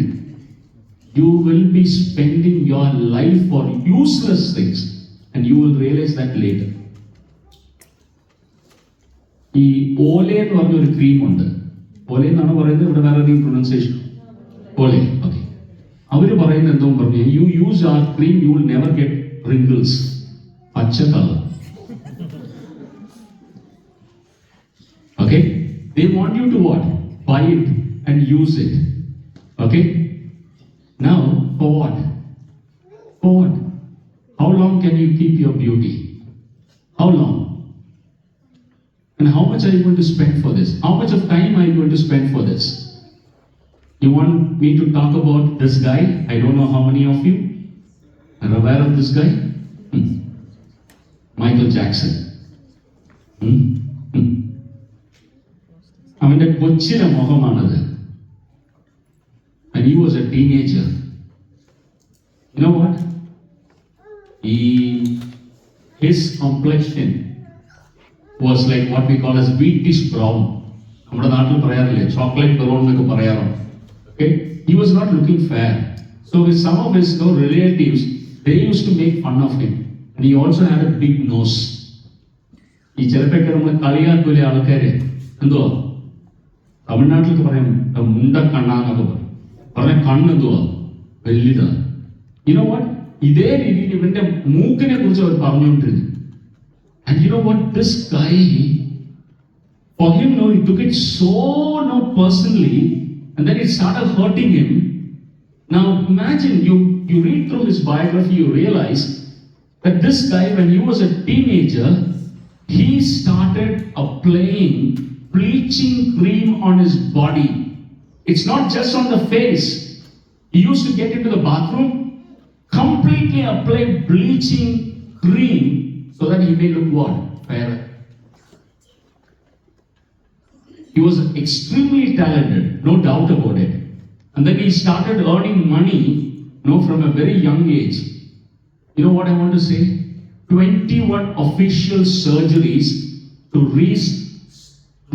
you will be spending your life for useless things, and you will realize that later. ഈ ഓലെ എന്ന് പറഞ്ഞൊരു cream ഉണ്ട്. ഓലെ എന്നാണ് പറയുന്നത്, ഇവിടെ വേറെ ഏതെങ്കിലും പ്രൊനൗൺസിയേഷൻ? ഓലെ. ഓക്കെ, അവര് പറയുന്നത് എന്തോ പറഞ്ഞു, you use our cream, you will never get wrinkles. പച്ച colour. Okay, they want you to what? Buy it and use it. Okay, now for what? For what? How long can you keep your beauty? How long? And how much are you going to spend for this? How much of time are you going to spend for this? You want me to talk about this guy? I don't know how many of you are aware of this guy. Michael Jackson. അവന്റെ കൊച്ചിലെ മുഖമാണത്. And he was a teenager. You know what? His complexion was like what we call as wheatish brown. നമ്മുടെ നാട്ടിൽ പറയാറില്ലേ, chocolate brown എന്നൊക്കെ പറയാറുണ്ട്. Okay, he was not looking fair. So with some of his relatives, they used to make fun of him. And he also had a big nose. ഈ ചിലപ്പോഴൊക്കെ നമ്മൾ കളിയാക്കൂലെ ആൾക്കാര്, എന്തുവാ തമിഴ്നാട്ടിലൊക്കെ പറയാം, മുണ്ട കണ്ണാന്നൊക്കെ പറഞ്ഞ കണ്ണെന്തുവാ വലിയതാ. You know what? ഇതേ രീതിയിൽ ഇവന്റെ മൂക്കിനെ കുറിച്ച് അവർ പറഞ്ഞുകൊണ്ടിരുന്നു. And you know what? This guy, for him, no, he took it so personally, and then it started hurting him. Now imagine, you read through his biography, you realize that this guy, when he was a teenager, he started applying bleaching cream on his body. It's not just on the face. He used to get into the bathroom, completely apply bleaching cream so that he may look what? Fairer. He was extremely talented, no doubt about it. And then he started earning money, from a very young age. You know what I want to say? 21 official surgeries to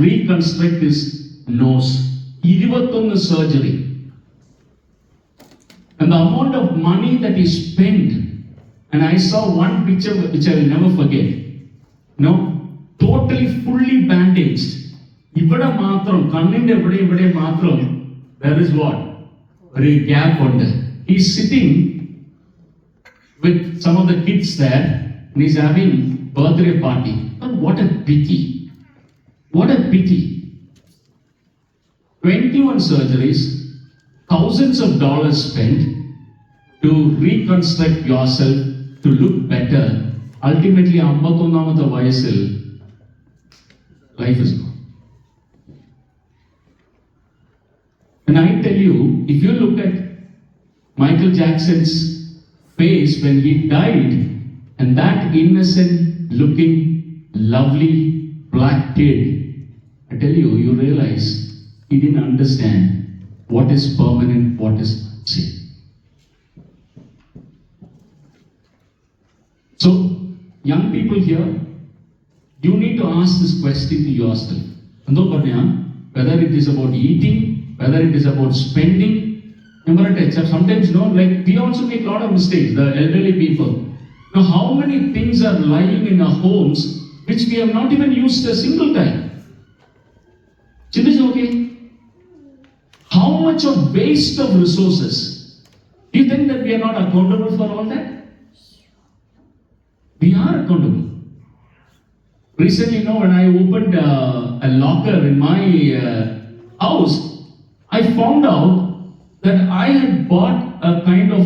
reconstruct his nose. 21 surgery. And the amount of money that he spent, and I saw one picture which I will never forget. Totally fully bandaged. ഇവിടെ മാത്രം കണ്ണിന്റെ ഇവിടെ മാത്രം there is what? ഒരു gap ഉണ്ട്. He's sitting with some of the kids there and he's having birthday party. But what a pity. What a pity. 21 surgeries, thousands of dollars spent to reconstruct yourself to look better. Ultimately, 51ാമത്തെ വയസ്സിൽ life is gone. And I tell you, if you look at Michael Jackson's face when he died, and that innocent looking, lovely black kid, I tell you, you realize he didn't understand what is permanent, what is transient. So, young people here, you need to ask this question to yourself. Whether it is about eating, whether it is about spending, sometimes we also make a lot of mistakes, the elderly people. Now, how many things are lying in our homes which we have not even used a single time. ചിന്തിച്ചു നോക്കി, how much of waste of resources. Do you think that we are not accountable for all that? We are accountable. Recently, when I opened a locker in my house, I found out that I had bought a kind of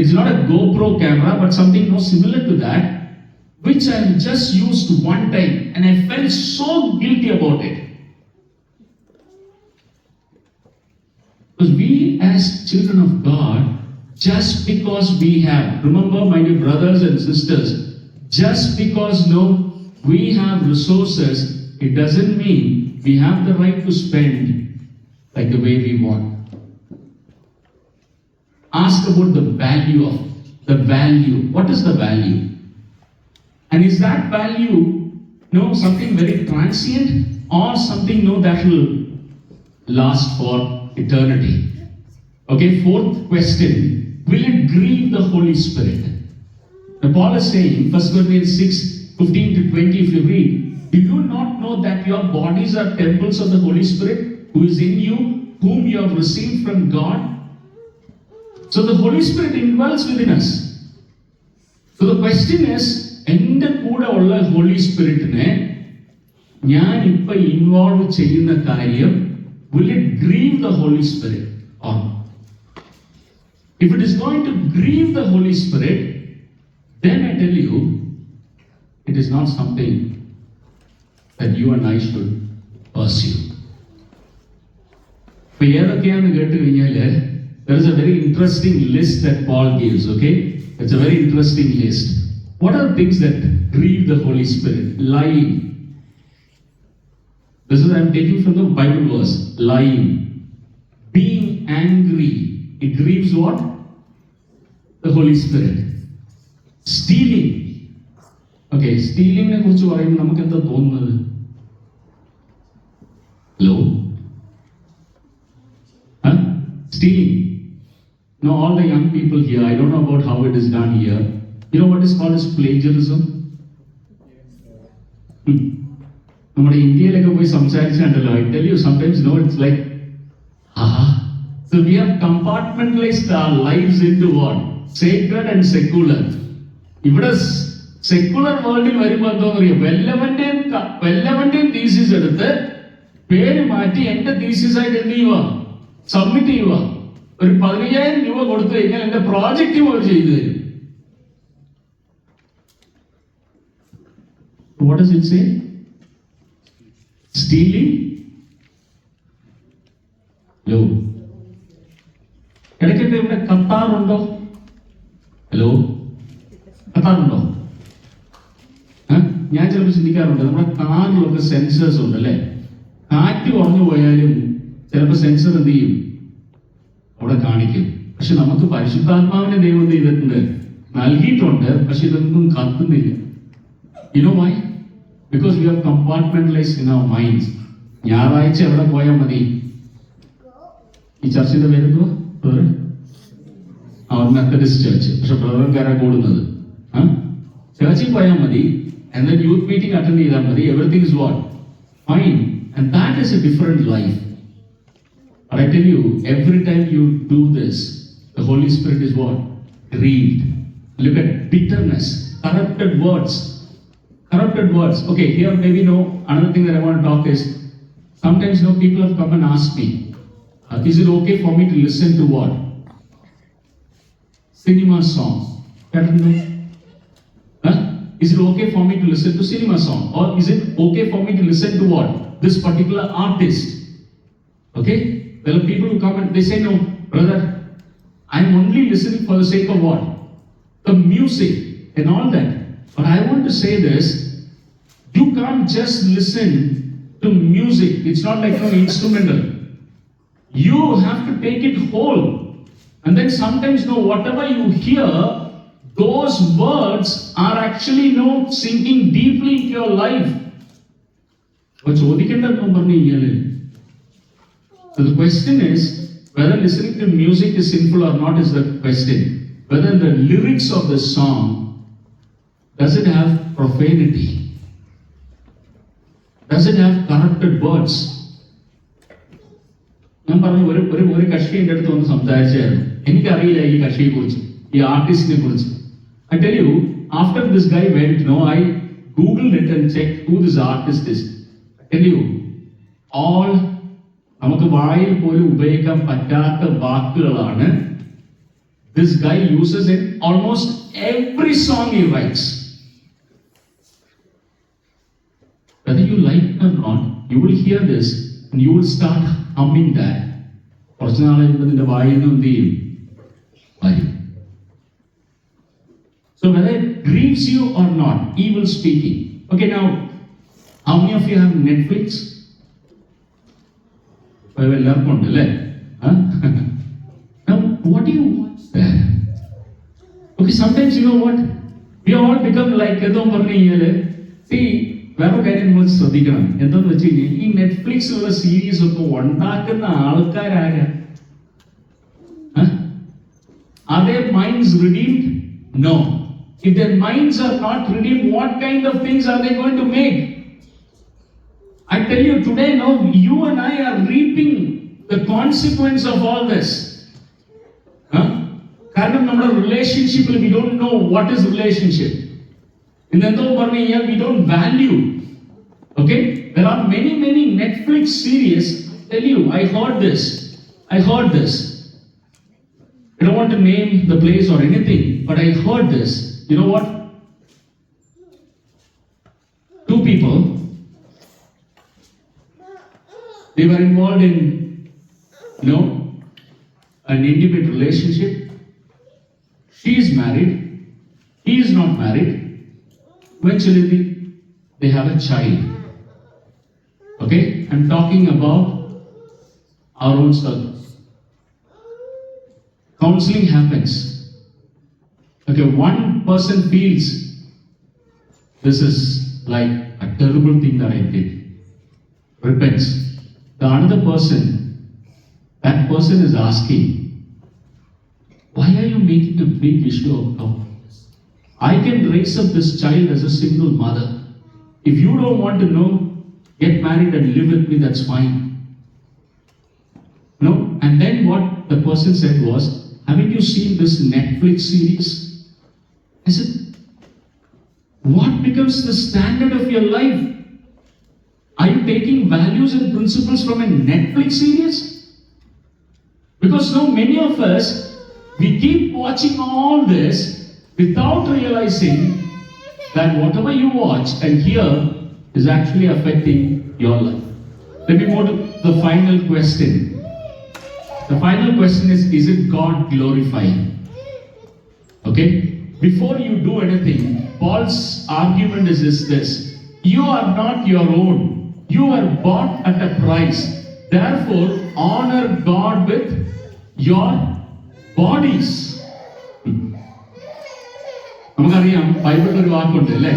it's not a GoPro camera, but something similar to that, which I just used one time, and I felt so guilty about it. Because we as children of God, just because we have, remember my dear brothers and sisters, just because we have resources, it doesn't mean we have the right to spend like the way we want. Ask about the value. What is the value? And is that value something very transient or something that will last for eternity? Okay, fourth question. Will it grieve the Holy Spirit? Now Paul is saying, 1 Corinthians 6:15-20, if you read, do you not know that your bodies are temples of the Holy Spirit who is in you, whom you have received from God? So the Holy Spirit indwells within us. So the question is, എൻ്റെ കൂടെ ഉള്ള holy സ്പിരിറ്റിനെ ഞാൻ ഇപ്പൊ involve ചെയ്യുന്ന കാര്യം, will it grieve the Holy Spirit or not? If it is going to grieve the Holy Spirit, then I tell you, it is not something that you and I should pursue. ഇപ്പൊ ഏതൊക്കെയാന്ന് കേട്ട് കഴിഞ്ഞാല്, there is a very interesting list that Paul gives, okay? It's a very interesting list. What are things that grieve the Holy Spirit? Lying. This is I'm taking from the Bible verse. Lying. Being angry. It grieves what? The Holy Spirit. Stealing. Okay, stealing ne kurichu parayum namukku endha thonnunathu? Hello? Stealing. Now all the young people here, I don't know about how it is done here. You know what is called as plagiarism? നമ്മുടെ ഇന്ത്യയിലൊക്കെ പോയി സംസാരിച്ചിട്ടുണ്ടല്ലോ, I tell you sometimes it's like so we have compartmentalized our lives into what? Sacred and secular. ഇവിടെ secular വേൾഡിൽ വരുമ്പോൾ എന്തോന്നറിയാം, വല്ലവന്റെയും thesis എടുത്ത് പേര് മാറ്റി എന്റെ തീസിസ് ആയിട്ട് എന്ത് ചെയ്യുക, സബ്മിറ്റ് ചെയ്യുക. ഒരു 15,000 രൂപ കൊടുത്തു കഴിഞ്ഞാൽ എന്റെ പ്രോജക്റ്റും അവർ ചെയ്തു തരും. What does it say? Stealing? Hello? ഇടയ്ക്കൊക്കെ ഇവിടെ കത്താറുണ്ടോ? ഹലോ, കത്താറുണ്ടോ? ഞാൻ ചിലപ്പോൾ ചിന്തിക്കാറുണ്ട്, നമ്മുടെ കാറിലൊക്കെ സെൻസേഴ്സ് ഉണ്ട് അല്ലേ? കാറ്റ് കുറഞ്ഞു പോയാലും ചിലപ്പോൾ സെൻസർ എന്ത് ചെയ്യും, അവിടെ കാണിക്കും. പക്ഷെ നമുക്ക് പരിശുദ്ധാത്മാവിനെ ദൈവം ചെയ്തിട്ടുണ്ട്, നൽകിയിട്ടുണ്ട്, പക്ഷെ ഇതൊന്നും കത്തുന്നില്ല. You know why? Because we have compartmentalized in our minds. ഞായറാഴ്ച എവിടെ പോയാൽ മതി? ഈ ചർച്ചിന്റെ പേരെന്തോ? Methodist church. പക്ഷെ ബ്രദർക്കാരാ കൂടുന്നത്. ചർച്ചിൽ പോയാൽ മതി, and then youth meeting attend ചെയ്താൽ മതി. Everything is what? Fine. And that is a different life. But I tell you, every time you do this, the Holy Spirit is what? Grieved. Look at bitterness, corrupted words. Corrupted words. Okay, here maybe another thing that I want to talk is, sometimes people have come and asked me, is it okay for me to listen to what? Cinema songs. Is it okay for me to listen to cinema song? Or is it okay for me to listen to what? This particular artist. Okay? There are people who come and they say, no, brother, I'm only listening for the sake of what? The music and all that. But I want to say this, you can't just listen to music. It's not like an instrumental. You have to take it whole. And then sometimes, whatever you hear, those words are actually, sinking deeply into your life. So the question is, whether listening to music is sinful or not is the question. Whether the lyrics of the song, does it have profanity? doesn't have corrupted words. ഞാൻ പറഞ്ഞു ഒരു കക്ഷി എൻ്റെ അടുത്ത് വന്ന് സംസാരിച്ചായിരുന്നു. എനിക്കറിയില്ല ഈ കക്ഷിയെ കുറിച്ച്, ഈ ആർട്ടിസ്റ്റിനെ കുറിച്ച്. I tell you, after this guy went, I googled it and checked who this artist is. I tell you, all നമുക്ക് വായിൽ പോലും ഉപയോഗിക്കാൻ പറ്റാത്ത വാക്കുകളാണ് this guy uses in almost every song he writes. Whether you like it or not, you will hear this and you will start humming that. കുറച്ച് നാളെ നിന്റെ വായിൽ നിന്ന് എന്ത് ചെയ്യും? വരും. So whether it grieves you or not, evil speaking. Okay, now, how many of you have Netflix? എല്ലാവർക്കും ഉണ്ട് അല്ലേ? Now, what do you watch there? Okay, sometimes you know what? We all become like ഏതോ പറഞ്ഞു കഴിഞ്ഞാല്, see, വേറെ കാര്യം നമ്മൾ ശ്രദ്ധിക്കണം. എന്താന്ന് വെച്ച് കഴിഞ്ഞാൽ ഈ നെറ്റ്ഫ്ലിക്സിലുള്ള സീരീസ് ഒക്കെ ഉണ്ടാക്കുന്ന ആൾക്കാരാരാ? Are their minds redeemed? No. If their minds are not redeemed, what kind of things are they going to make? I tell you today, you and I are reaping the consequence of all this. കാരണം നമ്മുടെ റിലേഷൻഷിപ്പിൽ we don't know what is relationship. ഇന്നെന്തോ പറഞ്ഞു കഴിഞ്ഞാൽ we don't value. Okay? There are many Netflix series. I tell you, I heard this. I don't want to name the place or anything, but I heard this. You know what? Two people, they were involved in, an intimate relationship. She is married, he is not married. Eventually, they have a child. Okay? I'm talking about our own circles. Counseling happens. Okay, one person feels this is like a terrible thing that I did. Repents. The another person, that person is asking, why are you making a big issue of this? I can raise up this child as a single mother. If you don't want to get married and live with me, that's fine. And then what the person said was, haven't you seen this Netflix series? I said, what becomes the standard of your life? Are you taking values and principles from a Netflix series? Because many of us, we keep watching all this without realizing that whatever you watch and hear is actually affecting your life. Let me move to the final question. The final question is it God glorifying? Okay? Before you do anything, Paul's argument is this. You are not your own. You are bought at a price. Therefore, honor God with your bodies. നമുക്കറിയാം ബൈബിളിൽ ഒരു വാക്കുണ്ട് അല്ലേ,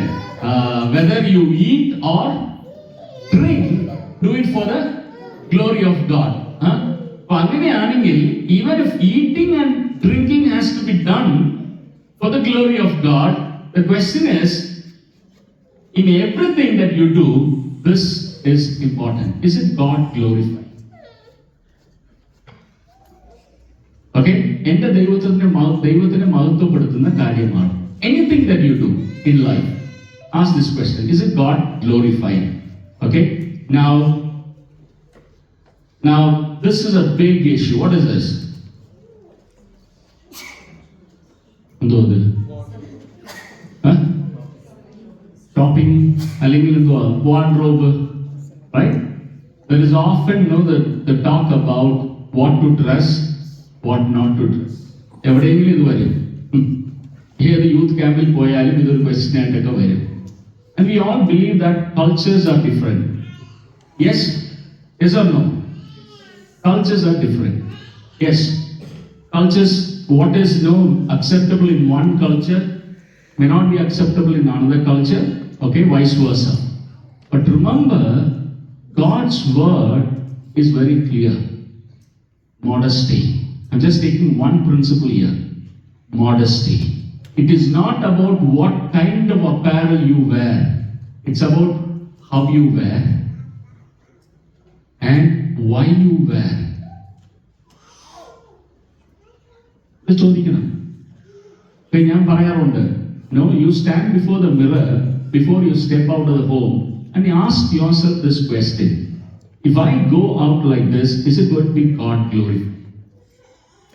whether you eat or drink, do it for the glory of God. അപ്പൊ അങ്ങനെയാണെങ്കിൽ even if eating and drinking has to be done for the glory of God, the question is, in everything that you do, this is important. Is it God glorified? Okay? എന്റെ ദൈവത്തിനെ മഹത്വപ്പെടുത്തുന്ന കാര്യമാണ്. Anything that you do in life, ask this question. Is it God glorified? Okay? Now, this is a big issue. What is this? Shopping, wardrobe, right? There is often the talk about what to dress, what not to dress. എവിടെയെങ്കിലും ഇത് വരും. ഏത് youth ക്യാമ്പിൽ പോയാലും ഇതൊരു question ആയിട്ടൊക്കെ വരും. And we all believe that cultures are different. Yes or no? Cultures are different. Yes. Cultures, what is acceptable in one culture may not be acceptable in another culture. Okay, vice versa. But remember, God's word is very clear. Modesty. I'm just taking one principle here. Modesty. It is not about what kind of apparel you wear. It's about how you wear and why you wear. ഇത് ചോദിക്കണം. ഞാൻ പറയാറുണ്ട്, no, you stand before the mirror before you step out of the home and ask yourself this question: if I go out like this, is it going to be God glory?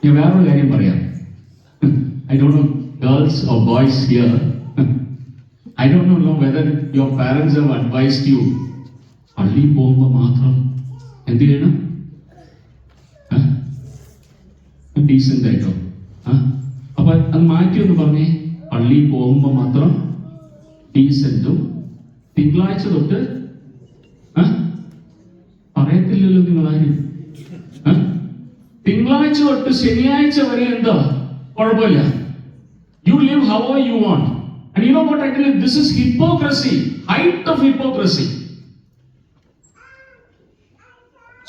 ഞാൻ വേറൊരു കാര്യം പറയാം. I don't know girls or boys here. I don't know whether your parents have advised you പള്ളിയിൽ പോകുമ്പോൾ മാത്രം എന്ത് ചെയ്യണം? Decent ആയിട്ടോ? അപ്പൊ അത് മാറ്റി ഒന്ന് പറഞ്ഞേ. പള്ളിയിൽ പോകുമ്പോൾ മാത്രം ഡീസൻറ്റും, തിങ്കളാഴ്ച തൊട്ട് പറയത്തില്ലല്ലോ നിങ്ങളാരും. തിങ്കളാഴ്ച തൊട്ട് ശനിയാഴ്ച വരെ എന്താ കുഴപ്പമില്ല. You live however you want. And you know what I tell you? This is hypocrisy, height of hypocrisy.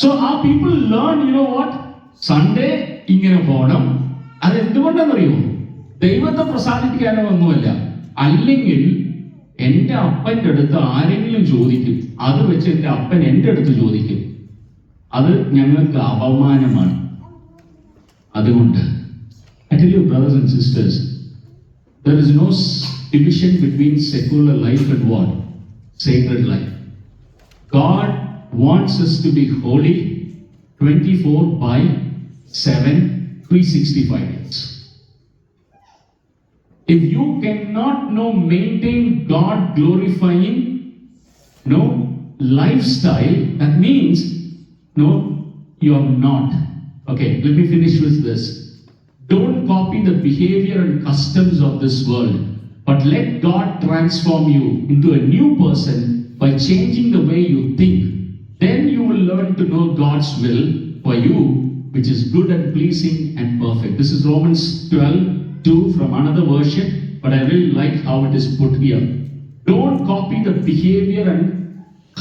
So our people learn, you know what? Sunday ഇങ്ങനെ പോകണം. അത് എന്തുകൊണ്ടെന്നറിയോ? ദൈവത്തെ പ്രസാദിപ്പിക്കാനോ ഒന്നുമല്ല. അല്ലെങ്കിൽ എൻ്റെ അപ്പൻ്റെ അടുത്ത് ആരെങ്കിലും ചോദിക്കും, അത് വെച്ച് എൻ്റെ അപ്പൻ എൻ്റെ അടുത്ത് ചോദിക്കും. അത് ഞങ്ങൾക്ക് അപമാനമാണ്. അതുകൊണ്ട് I tell you, brothers and sisters, there is no division between secular life and what? Sacred life. God wants us to be holy 24/7, 365 days. If you cannot maintain God glorifying lifestyle, that means you are not. Okay, let me finish with this. Don't copy the behavior and customs of this world, but let God transform you into a new person by changing the way you think. Then you will learn to know God's will for you, which is good and pleasing and perfect. This is Romans 12:2 from another version, but I really like how it is put here. Don't copy the behavior and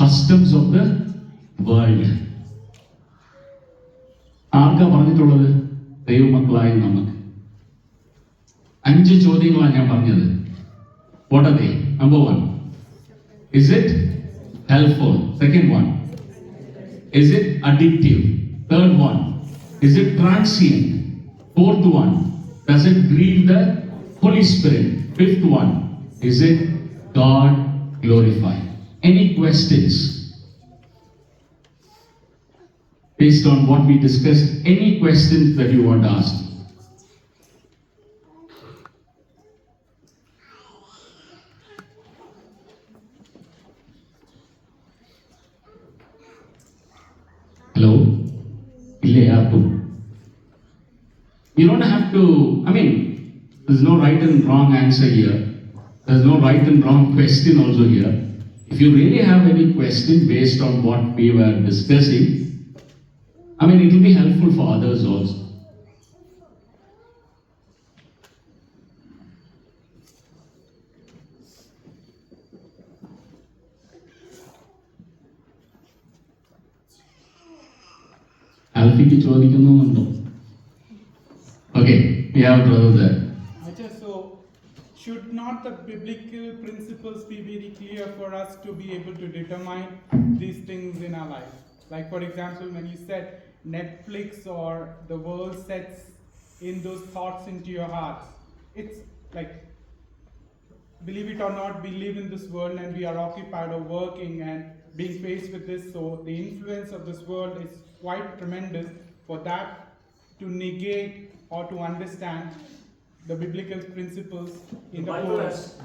customs of the world. ആർക്കാ പറഞ്ഞിട്ടുള്ളത്? ദൈവമക്കളായ നമുക്ക്. 5 ചോദ്യങ്ങളാണ് ഞാൻ പറഞ്ഞത്. What are they? Number 1, is it helpful? Second one, is it addictive? Third one, is it transient? Fourth one, does it grieve the Holy Spirit? Fifth one, is it God glorified? Any questions based on what we discussed? Any questions that you want to ask? Hello? You don't have to, there's no right and wrong answer here. There's no right and wrong question also here. If you really have any question based on what we were discussing, it will be helpful for others also. Alfie ചോദിക്കുന്നുണ്ടോ? Okay, we have a brother there. So, should not the biblical principles be very clear for us to be able to determine these things in our life? Like, for example, when you said Netflix or the world sets in those thoughts into your hearts, it's like, believe it or not, we live in this world and we are occupied or working and being faced with this. So the influence of this world is quite tremendous for that to negate or to understand the biblical principles in the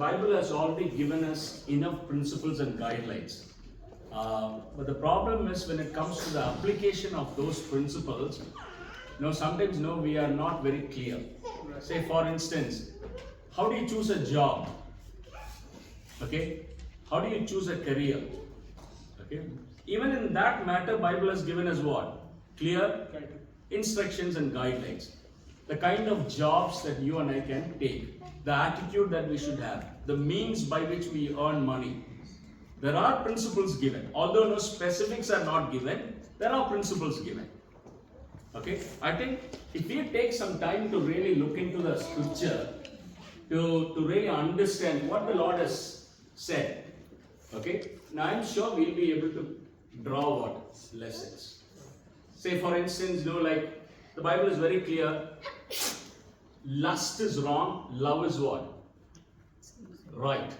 Bible has already given us enough principles and guidelines. But the problem is when it comes to the application of those principles, sometimes we are not very clear. Say for instance, how do you choose a job? Okay, how do you choose a career? Okay, even in that matter, Bible has given us what? Clear instructions and guidelines. The kind of jobs that you and I can take, the attitude that we should have, the means by which we earn money. There are principles given. Although no specifics are not given, there are principles given. Okay, I think if we take some time to really look into the scripture, to really understand what the Lord has said, okay, now I'm sure we'll be able to draw what? Lessons. Say for instance, like the Bible is very clear. Lust is wrong, love is what? Right.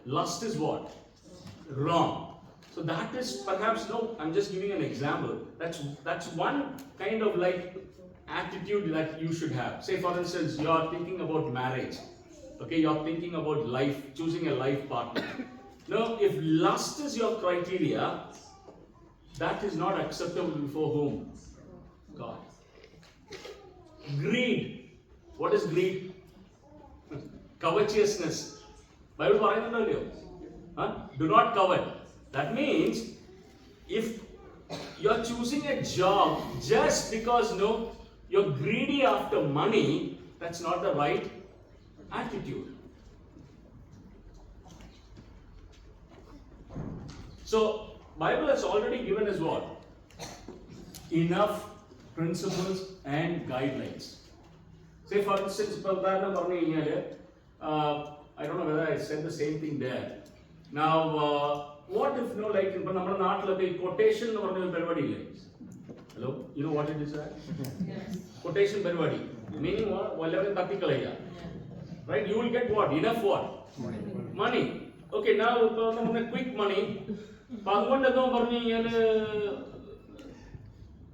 Lust is what? Wrong. So that is perhaps, no, I'm just giving an example. That's one kind of like attitude that you should have. Say for instance, you are thinking about marriage. Okay, you're thinking about life, choosing a life partner. Now, if lust is your criteria, that is not acceptable before whom? God. Greed. What is greed? Covetousness. Bible പറയുന്നുണ്ടല്ലോ. Do not covet. That means if you're choosing a job just because you're greedy after money, that's not the right attitude. So Bible has already given us what? Enough principles and guidelines. Say for instance, I don't know whether I said the same thing there. Now, what if like in നമ്മുടെ നാട്ടിലൊക്കെ quotation എന്ന് പറഞ്ഞ ഒരു പരിപാടിയില്ലേ? Hello, you know what it is? Yes. Quotation പരിപാടി. Meaning വല്ലവരും തട്ടിക്കളയുക. Right? You will get what? Enough what? Money. Okay, now നമ്മുടെ quick money. അപ്പൊ അതുകൊണ്ട് എന്തോ പറഞ്ഞു കഴിഞ്ഞാല്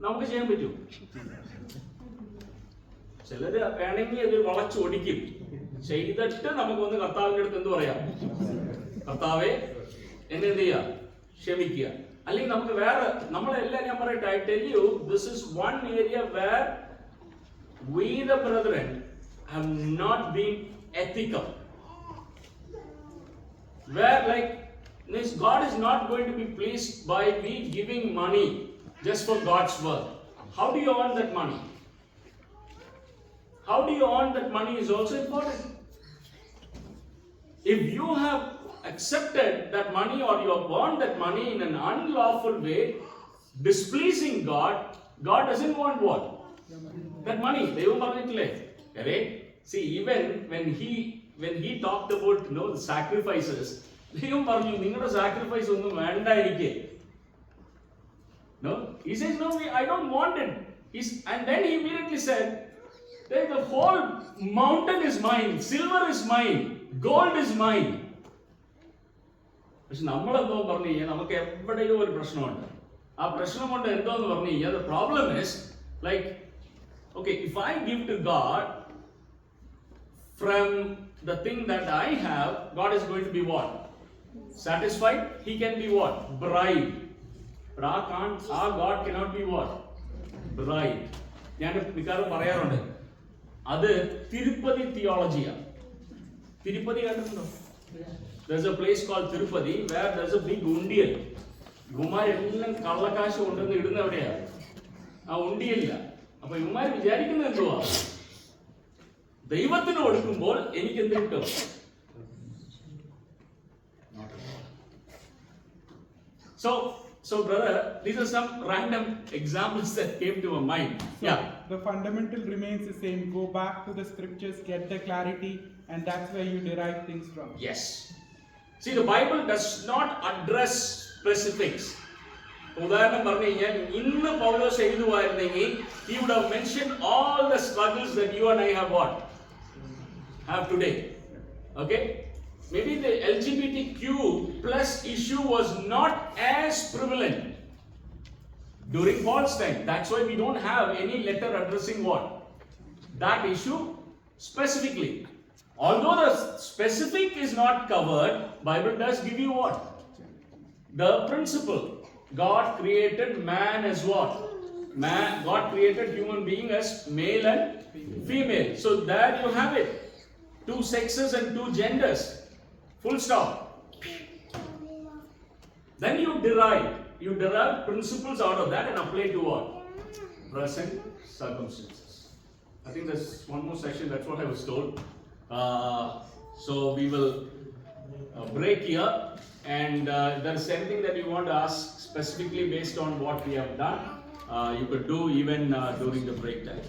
നമുക്ക് ചെയ്യാൻ പറ്റും. ചിലര് വേണമെങ്കിൽ അത് വളച്ച് ഒടിക്കും. ചെയ്തിട്ട് നമുക്ക് വന്ന് കർത്താവിന്റെ അടുത്ത് എന്ത് പറയാം? കർത്താവെ എന്നെ എന്ത് ചെയ്യുക? ക്ഷമിക്കുക. അല്ലെങ്കിൽ നമുക്ക് വേറെ നമ്മളെല്ലാം ഞാൻ പറയട്ടെ, I tell you, this is one area where we the brethren have not been ethical. Where like this, God is not going to be pleased by me giving money just for God's work. How do you earn that money? How do you earn that money is also important. If you have accepted that money or you have earned that money in an unlawful way, displeasing God, God doesn't want what? That money. See, even when he talked about the sacrifices, sacrifice no, he says no, I don't want it. And then he immediately said, the whole mountain is mine, silver is mine, gold is mine. പക്ഷെ നമ്മളെന്തോ പറഞ്ഞു കഴിഞ്ഞാൽ നമുക്ക് എവിടെയോ ഒരു പ്രശ്നമുണ്ട്. ആ പ്രശ്നം കൊണ്ട് എന്തോന്ന് പറഞ്ഞു കഴിഞ്ഞാൽ the problem is like, okay, if I give to God from the thing that I have, God is going to be what? Satisfied? He can be what? Bribed. But our God cannot be what? Bribed. ഞാൻ മിക്കവാറും പറയാറുണ്ട്, അത് തിരുപ്പതി തിയോളജിയാണ്. തിരുപ്പതി കണ്ടിട്ടുണ്ടോ? There's a place called Tirupati where there's a big undian. ഇവന്മാരെല്ലാം കള്ളക്കാശ് കൊണ്ടുവന്ന് ഇടുന്ന എവിടെയാ? ആ ഉണ്ടിയല്ല. അപ്പൊ ഇവന്മാർ വിചാരിക്കുന്നത് എന്തുവാ? ദൈവത്തിന് കൊടുക്കുമ്പോൾ എനിക്ക് എന്ത് കിട്ടും? So brother, these are some random examples that came to my mind. So yeah. The fundamental remains the same. Go back to the scriptures, get the clarity, and that's where you derive things from. Yes. See, the Bible does not address specifics. ഉദാഹരണം പറഞ്ഞു കഴിഞ്ഞാൽ ഇന്ന് പൗലോസ് എഴുതുവായിരുന്നെങ്കിൽ he would have mentioned all the struggles that you and I have today. Okay? Maybe the LGBTQ plus issue was not as prevalent during Paul's time. That's why we don't have any letter addressing what? That issue specifically. Although the specific is not covered, Bible does give you what? The principle. God created man as what? God created human being as male and female. So there you have it. Two sexes and two genders. Full stop. Then you derive principles out of that and apply to what? Present circumstances. I think there's one more session, that's what I was told. So we will break here, and if there is anything that you want to ask specifically based on what we have done, you could do even during the break time.